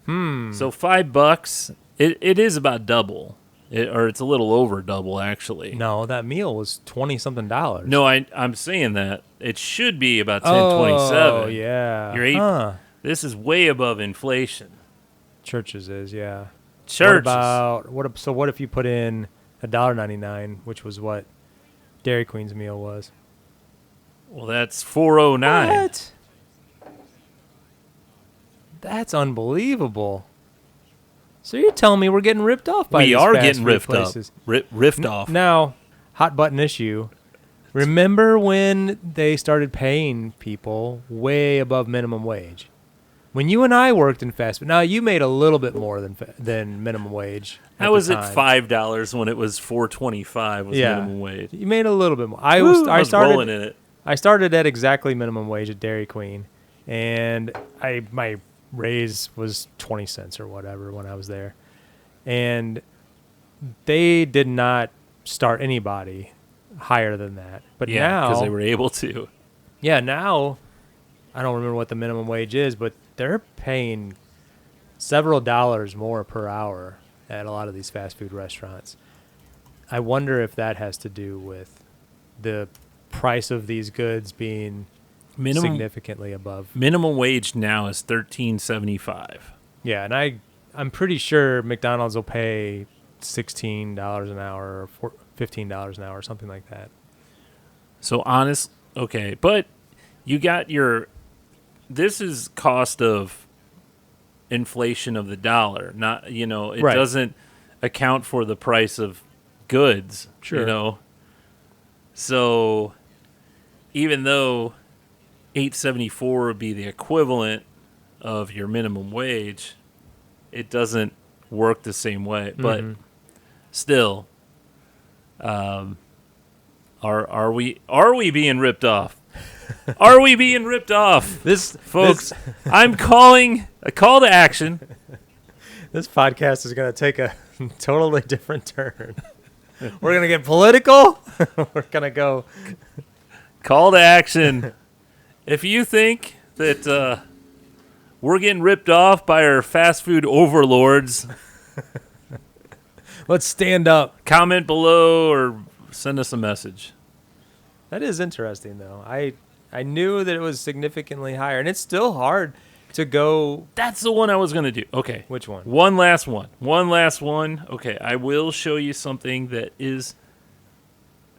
So $5, it is about double. Or it's a little over double, actually. No, that meal was $20-something. No, I'm saying that. It should be about $10.27. Oh, yeah. You're eight. Huh. This is way above inflation. Churches is, yeah. Churches. So what if you put in $1.99, which was what Dairy Queen's meal was? Well, that's $4.09. What? That's unbelievable. So you're telling me we're getting ripped off by We these are fast getting food ripped places. up. Ripped off. Now, hot button issue. Remember when they started paying people way above minimum wage? When you and I worked in fast food, now you made a little bit more than minimum wage. How was it $5 when it was $4.25 was Yeah. minimum wage? You made a little bit more. Woo, I was started rolling in it. I started at exactly minimum wage at Dairy Queen, and my raise was 20 cents or whatever when I was there. And they did not start anybody higher than that. But Yeah, now, because they were able to. yeah, now I don't remember what the minimum wage is, but they're paying several dollars more per hour at a lot of these fast food restaurants. I wonder if that has to do with the price of these goods being significantly above. Minimum wage now is $13.75. Yeah, and I'm pretty sure McDonald's will pay $16 an hour or $15 an hour or something like that. So okay, but you got this is cost of inflation of the dollar, not, it Right. doesn't account for the price of goods, Sure. So even though $8.74 would be the equivalent of your minimum wage, it doesn't work the same way. But still, are we being ripped off? Are we being ripped off? Folks, I'm calling a call to action. This podcast is going to take a totally different turn. We're going to get political. We're going to go. Call to action. If you think that we're getting ripped off by our fast food overlords, Let's stand up. comment below or send us a message. That is interesting, though. I knew that it was significantly higher, and it's still hard to go. That's the one I was going to do. Okay. Which one? One last one. Okay, I will show you something that is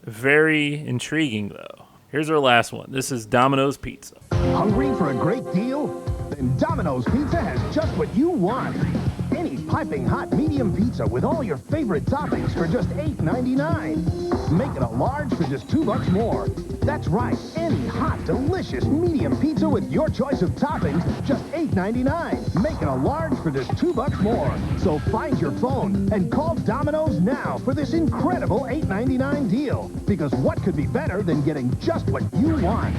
very intriguing, though. Here's our last one. This is Domino's Pizza. Hungry for a great deal? Then Domino's Pizza has just what you want. Any piping hot medium pizza with all your favorite toppings for just $8.99. Make it a large for just $2 more. That's right, any hot, delicious medium pizza with your choice of toppings, just $8.99. Make it a large for just $2 more. So find your phone and call Domino's now for this incredible $8.99 deal. Because what could be better than getting just what you want?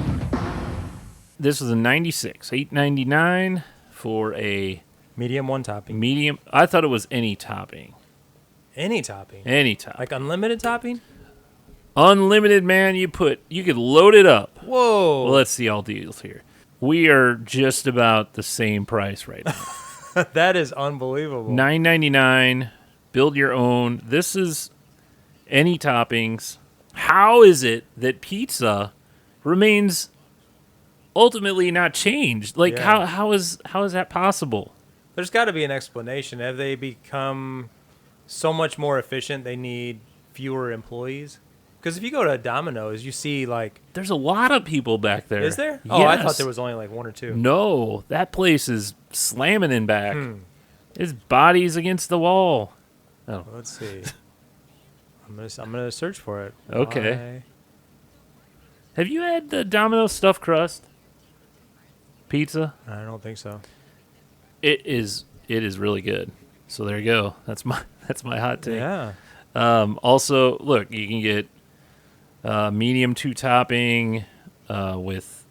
This was a 96, $8.99 for a Medium one topping. medium. I thought it was any topping. Any topping. Any topping. Like unlimited topping? Unlimited, man. You could load it up. Whoa. Well, let's see all deals here. We are just about the same price right now. That is unbelievable. $9.99. Build your own. This is any toppings. How is it that pizza remains ultimately not changed? Like Yeah. how is that possible? There's got to be an explanation. Have they become so much more efficient they need fewer employees? Because if you go to Domino's, you see like... There's a lot of people back there. Is there? Oh, I thought Yes. there was only like one or two. No, that place is slamming in back. His body's against the wall. Oh, Let's see. I'm gonna search for it. Okay. Have you had the Domino's stuffed crust pizza? I don't think so. It is really good. So there you go. That's my hot take. Yeah. Also, look, you can get medium 2-topping with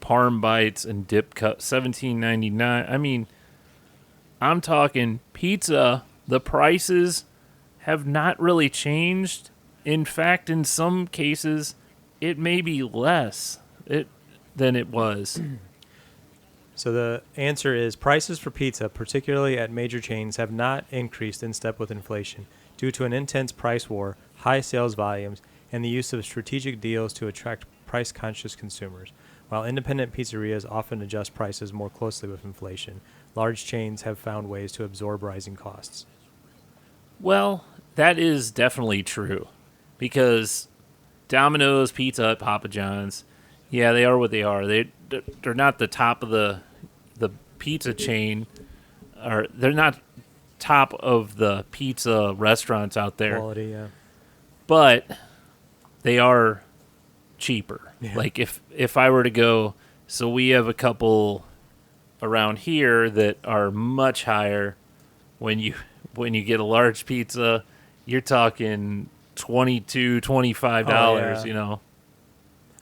parm bites and dip cup, $17.99. I mean, I'm talking pizza. The prices have not really changed. In fact, in some cases, it may be less than it was. So the answer is prices for pizza, particularly at major chains, have not increased in step with inflation due to an intense price war, high sales volumes, and the use of strategic deals to attract price-conscious consumers. While independent pizzerias often adjust prices more closely with inflation, large chains have found ways to absorb rising costs. Well, that is definitely true because Domino's, Pizza Hut, Papa John's, yeah, they are what they are. They're not the top of the pizza chain, or they're not top of the pizza restaurants out there. Quality, yeah. But they are cheaper. Yeah. Like if I were to go, so we have a couple around here that are much higher. When you get a large pizza, you're talking $22, $25, yeah. you know.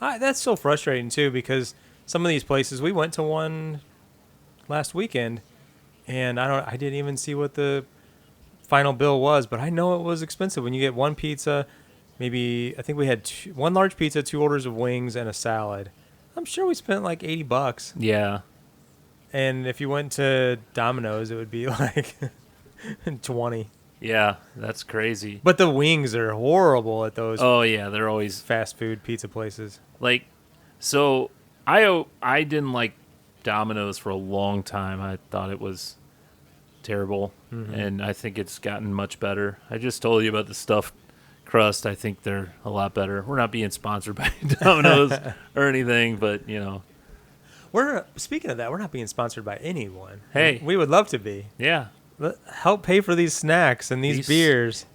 That's so frustrating too, because some of these places, we went to one last weekend, and I didn't even see what the final bill was, but I know it was expensive. When you get one pizza, maybe I think we had one large pizza, 2 orders of wings, and a salad. I'm sure we spent like $80. Yeah. And if you went to Domino's, it would be like 20. Yeah, that's crazy. But the wings are horrible at those Oh yeah, they're always fast food pizza places. like. So I didn't like Domino's for a long time. I thought it was terrible, and I think it's gotten much better. I just told you about the stuffed crust. I think they're a lot better. We're not being sponsored by Domino's or anything, but you know. Speaking of that, we're not being sponsored by anyone. Hey. We would love to be. Yeah. Help pay for these snacks and these beers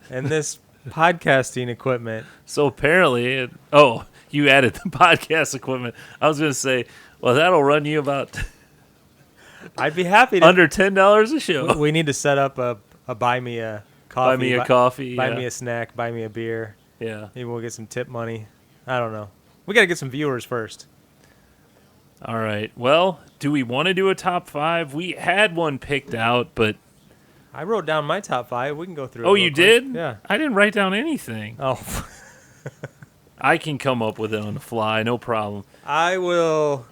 and this podcasting equipment. So apparently, you added the podcast equipment. I was going to say, well, that'll run you about I'd be happy to. under $10 a show. We need to set up a buy me a coffee. Buy me a coffee. Buy yeah. me a snack. Buy me a beer. Yeah. Maybe we'll get some tip money. I don't know. We got to get some viewers first. All right. Well, do we want to do a top 5? We had one picked out, but I wrote down my top 5. We can go through it. oh, real you quick. did? Yeah. I didn't write down anything. Oh. I can come up with it on the fly, no problem. I will.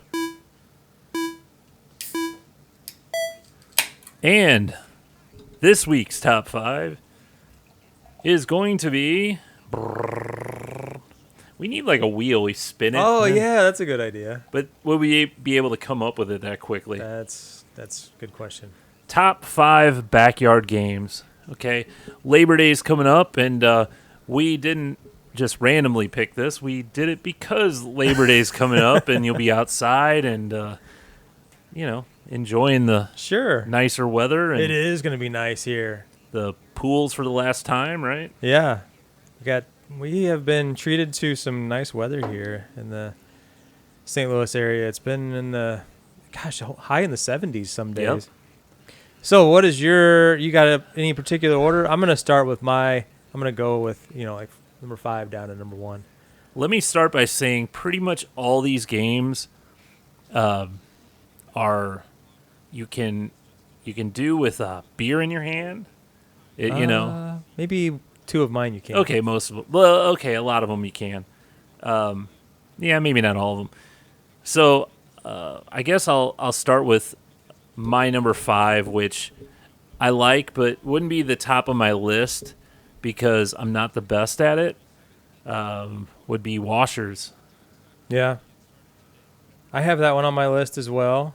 And this week's top 5 is going to be. We need like a wheel. We spin it. Oh, yeah, that's a good idea. But will we be able to come up with it that quickly? That's a good question. Top 5 backyard games. Okay. Labor Day's coming up, and we didn't just randomly pick this. We did it because Labor Day's coming up, and you'll be outside and, enjoying the Sure. nicer weather. And It is going to be nice here. the pools for the last time, right? Yeah. We have been treated to some nice weather here in the St. Louis area. It's been in the high in the 70s some days. Yep. So what is you got any particular order? I'm going to start with I'm going to go with, like number 5 down to number 1. Let me start by saying pretty much all these games are you can do with beer in your hand. Maybe 2 of mine you can. Okay, most of them. Well, okay, a lot of them you can. Yeah, maybe not all of them. So I guess I'll start with my number 5, which I like, but wouldn't be the top of my list because I'm not the best at it. Would be washers. Yeah. I have that one on my list as well.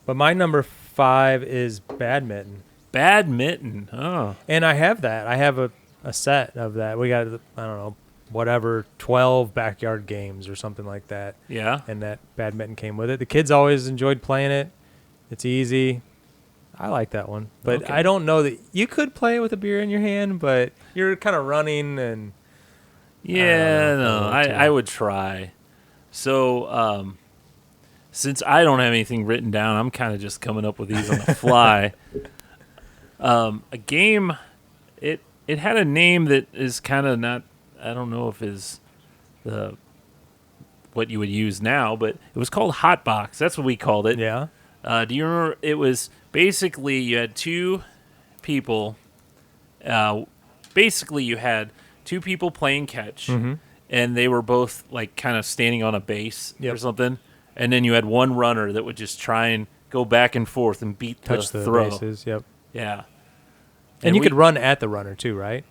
But my number 5 5 is badminton. Badminton. Oh. And I have that. I have a set of that. We got, I don't know, whatever, 12 backyard games or something like that. Yeah. And that badminton came with it. The kids always enjoyed playing it. It's easy. I like that one. But Okay. I don't know that you could play it with a beer in your hand, but you're kind of running and... Yeah, no, I don't know if I would I would try. So, since I don't have anything written down, I'm kind of just coming up with these on the fly. A game, it had a name that is kind of not, I don't know if is the what you would use now, but it was called Hotbox. That's what we called it. Yeah. Do you remember? It was basically you had two people. Basically, you had two people playing catch, and they were both like kind of standing on a base or something. And then you had one runner that would just try and go back and forth and beat Touch the throw. bases, yep. Yeah. And you could run at the runner too, right?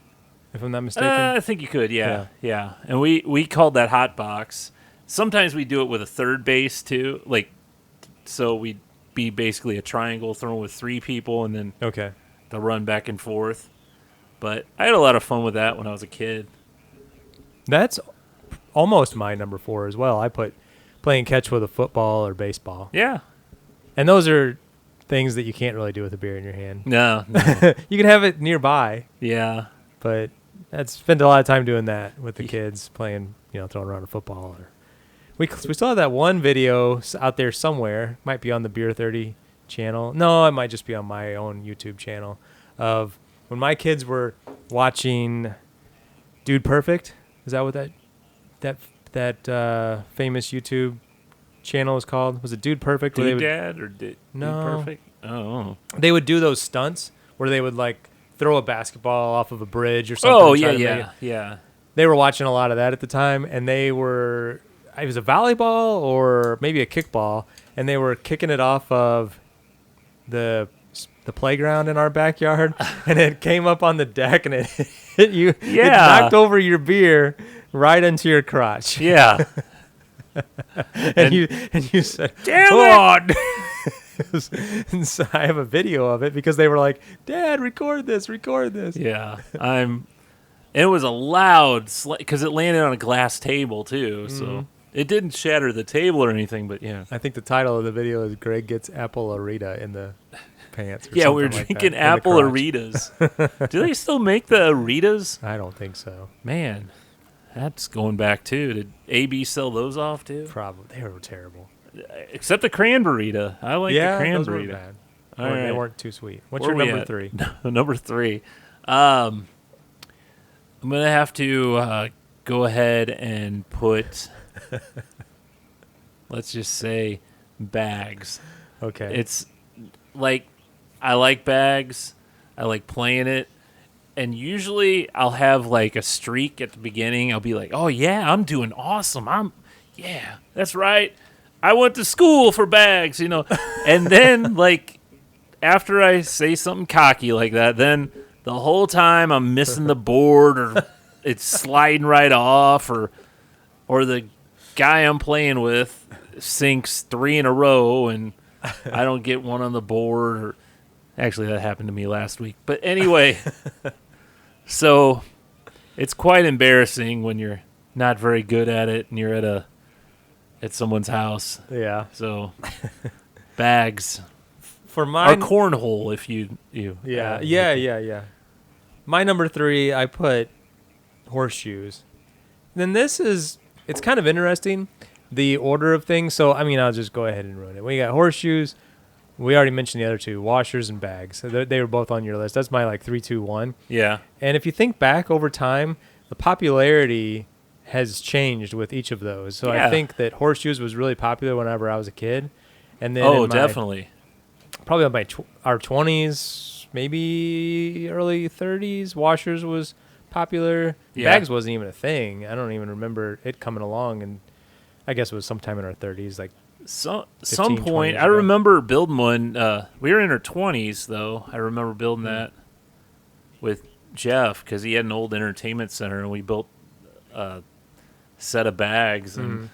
If I'm not mistaken. I think you could, yeah. And we called that hot box. Sometimes we do it with a third base too, like so we'd be basically a triangle thrown with three people and then Okay. the run back and forth. But I had a lot of fun with that when I was a kid. That's almost my number 4 as well. I put playing catch with a football or baseball. Yeah. And those are things that you can't really do with a beer in your hand. No. You can have it nearby, Yeah. but I'd spend a lot of time doing that with the kids playing, throwing around a football. Or we still have that one video out there somewhere. Might be on the Beer 30 channel. No, it might just be on my own YouTube channel of when my kids were watching Dude Perfect. Is that what that famous YouTube channel is called? Was it Dude Perfect? Where Dude Dad or Dude Perfect? Oh. They would do those stunts where they would like throw a basketball off of a bridge or something. Oh, and try to make it. yeah. They were watching a lot of that at the time, and it was a volleyball or maybe a kickball, and they were kicking it off of the playground in our backyard, and it came up on the deck, and it hit you. Yeah. It knocked over your beer right into your crotch. Yeah. and you said, Damn it! And so I have a video of it because they were like, Dad, record this. Yeah. It was a loud, because it landed on a glass table too, so it didn't shatter the table or anything, but yeah. I think the title of the video is Greg Gets Apple Arita in the pants. Or Yeah, we were something like drinking that, in the apple crotch. Aritas. Do they still make the Aritas? I don't think so. Man, that's going back too. Did AB sell those off too? Probably. They were terrible. Except the cranberryta. I like the those weren't cranberryta. bad. All They right. weren't too sweet. What's Where your we number at? 3? Number 3. I'm going to have to go ahead and put, let's just say, bags. Okay. It's like, I like bags. I like playing it. And usually I'll have like a streak at the beginning. I'll be like, oh yeah, I'm doing awesome. Yeah, that's right. I went to school for bags, And then like after I say something cocky like that, then the whole time I'm missing the board or it's sliding right off or the guy I'm playing with sinks 3 in a row and I don't get one on the board or actually that happened to me last week. But anyway, so it's quite embarrassing when you're not very good at it and you're at someone's house. yeah. So bags For or mine, cornhole if you yeah. My number 3, I put horseshoes. Then it's kind of interesting, the order of things. So, I'll just go ahead and ruin it. We got horseshoes. We already mentioned the other two, washers and bags. So they were both on your list. That's my 3, 2, 1. Yeah. And if you think back over time, the popularity has changed with each of those. So Yeah. I think that horseshoes was really popular whenever I was a kid. And then Definitely. probably in our 20s, maybe early 30s, washers was popular. Yeah. Bags wasn't even a thing. I don't even remember it coming along, and I guess it was sometime in our 30s. Some 15, 20 point, years I ago. remember building one. We were in our 20s, though. I remember building that with Jeff because he had an old entertainment center, and we built a set of bags. And,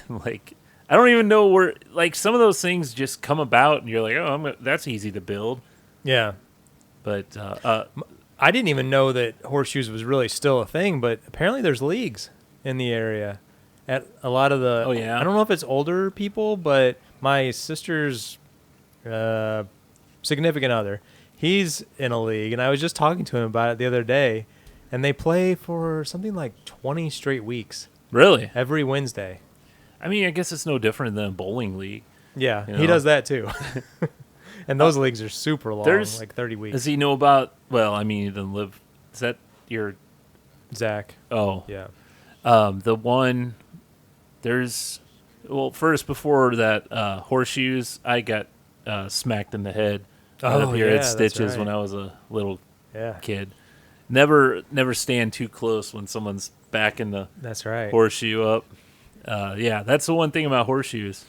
and I don't even know where. Like some of those things just come about, and you're like, oh, that's easy to build. Yeah. But I didn't even know that horseshoes was really still a thing, but apparently there's leagues in the area. At a lot of the, Oh, yeah? I don't know if it's older people, but my sister's significant other, he's in a league, and I was just talking to him about it the other day, and they play for something like 20 straight weeks really, every Wednesday. I mean, I guess it's no different than a bowling league. Yeah, You he know? does that too. And those leagues are super long, There's- like 30 weeks. Does he know about? Well, I mean, he doesn't live. Is that your? Zach, Oh, yeah. the one. There's. Well, first before that, horseshoes. I got smacked in the head. Right up here yeah, at that's Stitches when right. I was a little Yeah, kid. Never stand too close when someone's backing the that's right. horseshoe up. Yeah, that's the one thing about horseshoes.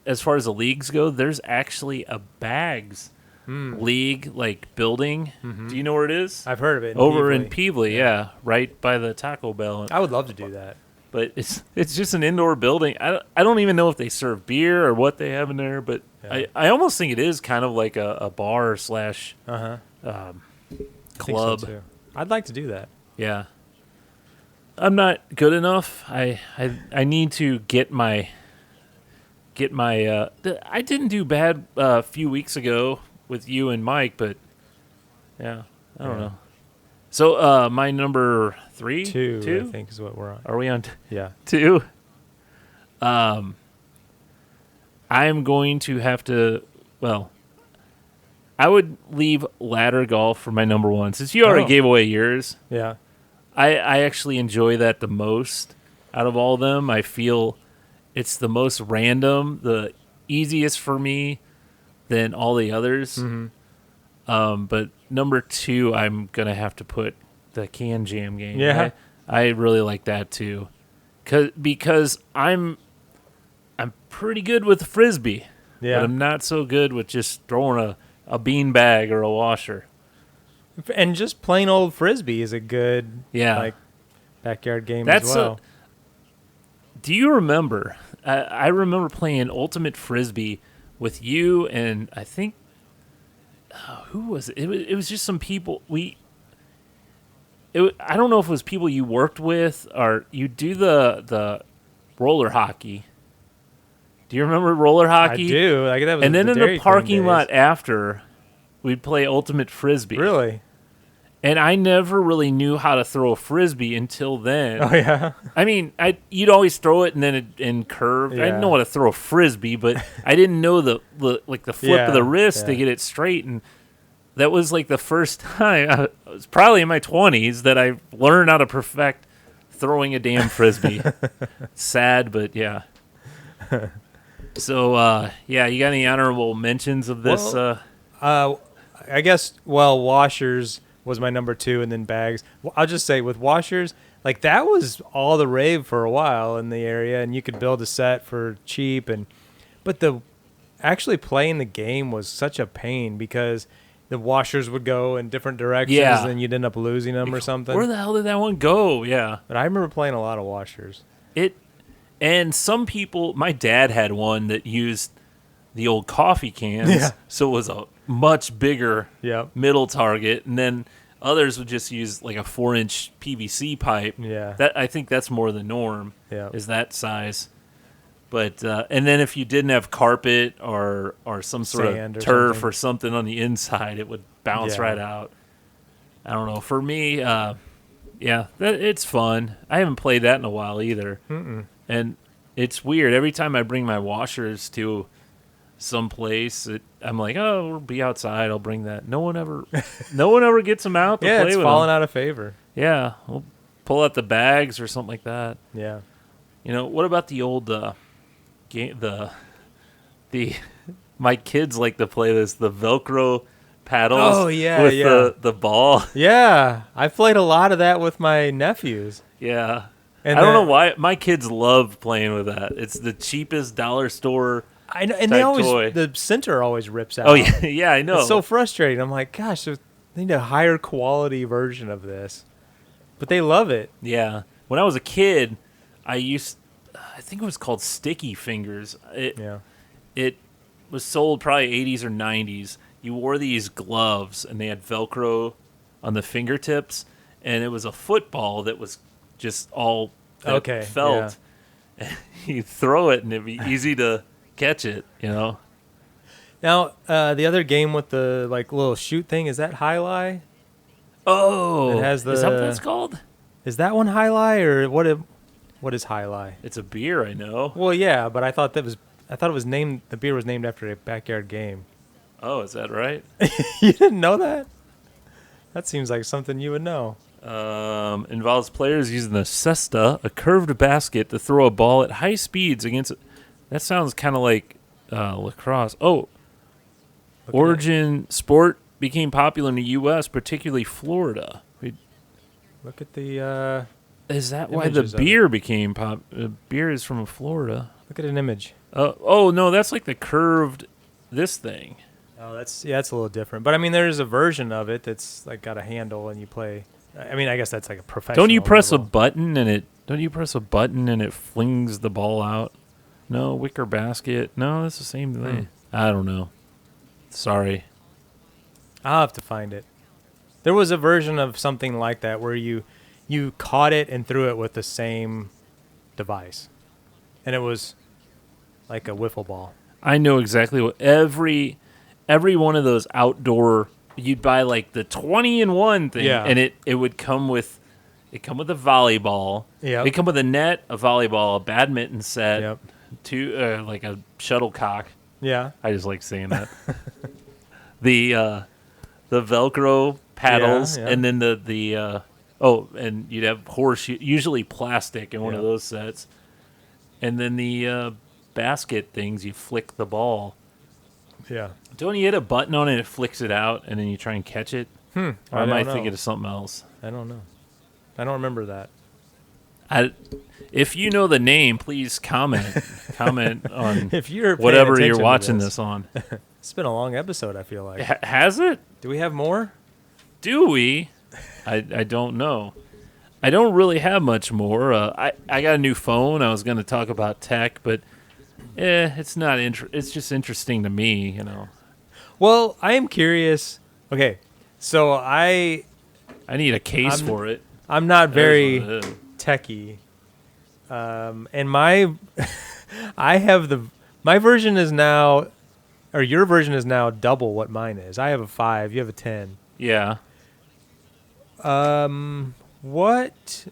As far as the leagues go, there's actually a bags league like building. Do you know where it is? I've heard of it. Over in Peevely. Peevely, yeah, right by the Taco Bell. I would love to do that. But it's just an indoor building. I don't even know if they serve beer or what they have in there, but Yeah. I almost think it is kind of like a bar slash I think so, club. too. I'd like to do that. Yeah. I'm not good enough. I need to get my I didn't do bad a few weeks ago with you and Mike, but yeah, I don't Yeah. know. So my number 3, Two, I think is what we're on. Are we on Yeah. 2? I'm going to have to. Well, I would leave ladder golf for my number 1 since you already Oh. gave away yours. Yeah. I actually enjoy that the most out of all of them. I feel it's the most random, the easiest for me than all the others. But number 2, I'm gonna have to put the can jam game. Yeah. I really like that too, because I'm pretty good with frisbee. Yeah. But I'm not so good with just throwing a bean bag or a washer. And just plain old frisbee is a good Yeah. backyard game That's as well. Do you remember? I remember playing Ultimate Frisbee with you and I think who was it? It was just some people I don't know if it was people you worked with or you do the roller hockey. Do you remember roller hockey? I do. Like that was And then the in Dairy the Queen parking days. lot after, we'd play Ultimate Frisbee. Really? And I never really knew how to throw a frisbee until then. Oh yeah. I mean, you'd always throw it and then it curved. I didn't Yeah. know how to throw a frisbee, but I didn't know the flip of the Yeah, wrist to yeah. get it straight. And that was like the first time. I was probably in my 20s that I learned how to perfect throwing a damn frisbee. Sad, but yeah. So yeah, you got any honorable mentions of this? Well, I guess washers was my number 2, and then bags. I'll just say with washers, like that was all the rave for a while in the area, and you could build a set for cheap. But the actually playing the game was such a pain because the washers would go in different directions, Yeah. and you'd end up losing them or something. Where the hell did that one go? Yeah. But I remember playing a lot of washers. And some people, my dad had one that used the old coffee cans, Yeah. so it was a much bigger Yep. middle target, and then others would just use like a 4-inch PVC pipe. Yeah. That I think that's more the norm. Yeah. Is that size. But and then if you didn't have carpet or some sort Sand or of turf something. or something on the inside, it would bounce Yeah. right out. I don't know. For me, yeah, it's fun. I haven't played that in a while either. And it's weird. Every time I bring my washers to some place, I'm like, oh, we'll be outside. I'll bring that. No one ever gets them out to Yeah, play it's with fallen them. out of favor. Yeah, we'll pull out the bags or something like that. Yeah. You know, what about the old game? My kids like to play this, the Velcro paddles. Oh, yeah, with yeah. the ball. Yeah, I played a lot of that with my nephews. Yeah. And I don't then- know why my kids love playing with that. It's the cheapest dollar store. I know, and they type always toy. the center always rips out. Oh yeah, yeah, I know. It's so frustrating. I'm like, gosh, they need a higher quality version of this. But they love it. Yeah. When I was a kid, I used I think it was called Sticky Fingers. Yeah. It was sold probably 80s or 90s. You wore these gloves, and they had Velcro on the fingertips, and it was a football that was just all that Okay, felt. You throw it, and it'd be easy to catch it, you know? Now, the other game with the like little shoot thing, is that Highlight? Oh, It has is that what the- that's called? Is that one Highlight or what is Highlight? It's a beer, I know. Well, yeah, but I thought it was named, the beer was named after a backyard game. Oh, is that right? You didn't know that? That seems like something you would know. Involves players using the cesta, a curved basket, to throw a ball at high speeds against. That sounds kind of like lacrosse. Oh, Origin sport became popular in the U.S., particularly Florida. Look at the Is that why the Images of beer became pop? Beer is from Florida. look at an image. Oh no, that's like the curved this thing. Oh, that's a little different. But I mean, there's a version of it that's like got a handle and you play. I mean, I guess that's like a professional. Don't you press a level. button and it? Don't you press a button and it flings the ball out? No, wicker basket. No, that's the same thing. I don't know. Sorry. I'll have to find it. There was a version of something like that where you caught it and threw it with the same device, and it was like a wiffle ball. I know exactly what every one of those outdoor. You'd buy like the 20-in-1 thing, Yeah. and it would come with a volleyball. Yep. It come with a net, a volleyball, a badminton set, Yep. two like a shuttlecock. Yeah. I just like saying that. the Velcro paddles, Yeah, yeah. and then the and you'd have horseshoe, usually plastic, in one of Yeah. those sets, and then the basket things. You flick the ball. Yeah. Don't you hit a button on it, it flicks it out, and then you try and catch it? Or I am I don't thinking know. of something else? I don't know. I don't remember that. If you know the name, please comment on If you're paying whatever attention you're to watching this. this on. It's been a long episode, I feel like. Has it? Do we have more? Do we? I don't know. I don't really have much more. I got a new phone. I was going to talk about tech, but it's not. It's just interesting to me, you know. Well, I am curious. Okay, so I need a case for it. I'm not very There's what it is. techie, and my my version is now, or your version is now double what mine is. I have a 5. You have a 10. Yeah. What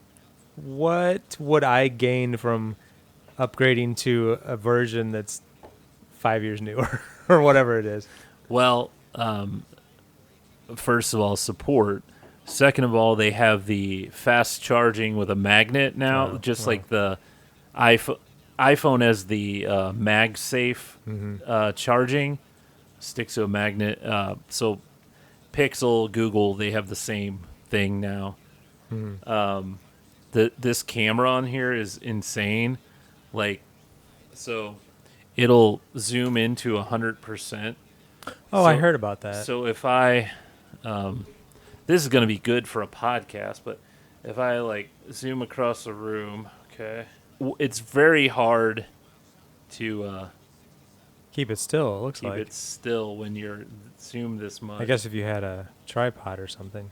would I gain from upgrading to a version that's 5 years newer or whatever it is? Well, first of all, support. Second of all, they have the fast charging with a magnet now, like the iPhone has the MagSafe charging, sticks to a magnet. So Pixel, Google, they have the same thing now. This camera on here is insane. Like, so it'll zoom into 100%. Oh, I heard about that. So if I, this is going to be good for a podcast, but if I like zoom across the room, okay, it's very hard to Keep it still, it looks keep like. it still when you're zoomed this much. I guess if you had a tripod or something.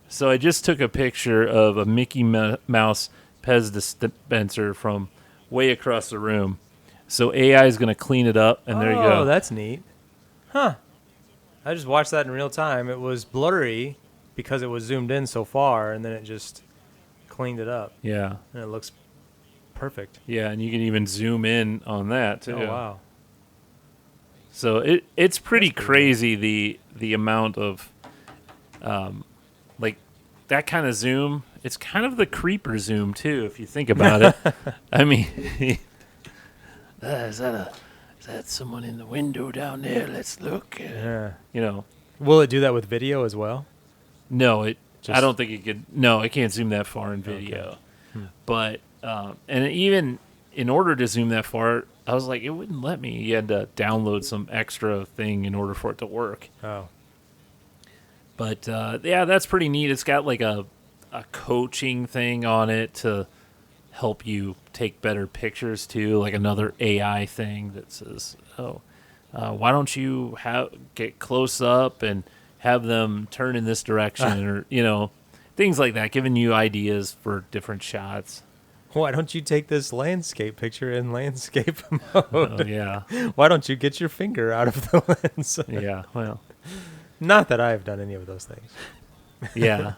So I just took a picture of a Mickey Mouse Pez dispenser from way across the room. So AI is going to clean it up, and there you go. Oh, that's neat. Huh. I just watched that in real time. It was blurry because it was zoomed in so far, and then it just cleaned it up. Yeah. And it looks perfect. Yeah, and you can even zoom in on that, too. Oh, wow. So it's pretty crazy the amount of like that kind of zoom. It's kind of the creeper zoom too, if you think about it. I mean, is that someone in the window down there? Let's look. Yeah. You know, Will it do that with video as well? no, I Just- don't think it could. No, it can't zoom that far in video. But and even in order to zoom that far, I was like, it wouldn't let me. You had to download some extra thing in order for it to work. Oh. But yeah, that's pretty neat. It's got like a coaching thing on it to help you take better pictures too, like another AI thing that says, why don't you get close up and have them turn in this direction, or things like that, giving you ideas for different shots. Why don't you take this landscape picture in landscape mode? Oh, yeah. Why don't you get your finger out of the lens? Yeah, well. Not that I've done any of those things. Yeah.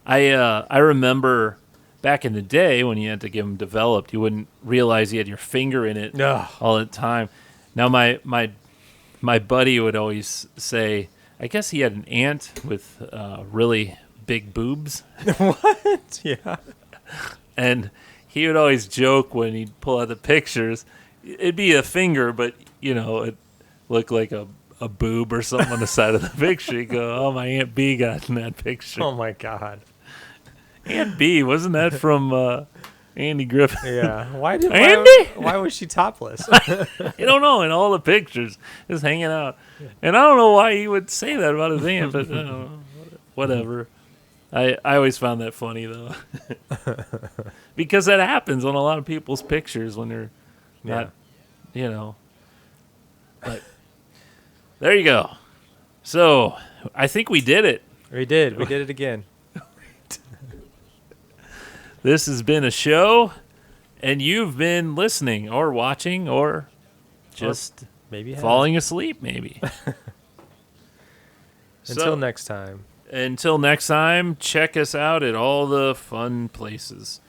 I remember back in the day when you had to get them developed, you wouldn't realize you had your finger in it all the time. Now my buddy would always say, I guess he had an aunt with really big boobs. What? Yeah. And he would always joke when he'd pull out the pictures. It'd be a finger, but, it looked like a boob or something on the side of the picture. He'd go, oh, my Aunt B got in that picture. Oh, my God. Aunt B, wasn't that from Andy Griffith? Yeah. Why was she topless? I don't know. In all the pictures, just hanging out. And I don't know why he would say that about his aunt, but whatever. I always found that funny, though. Because that happens on a lot of people's pictures when they're not, But there you go. So I think we did it. We did. We did it again. This has been a show, and you've been listening or watching or just maybe falling asleep, maybe. Until next time. Until next time, check us out at all the fun places.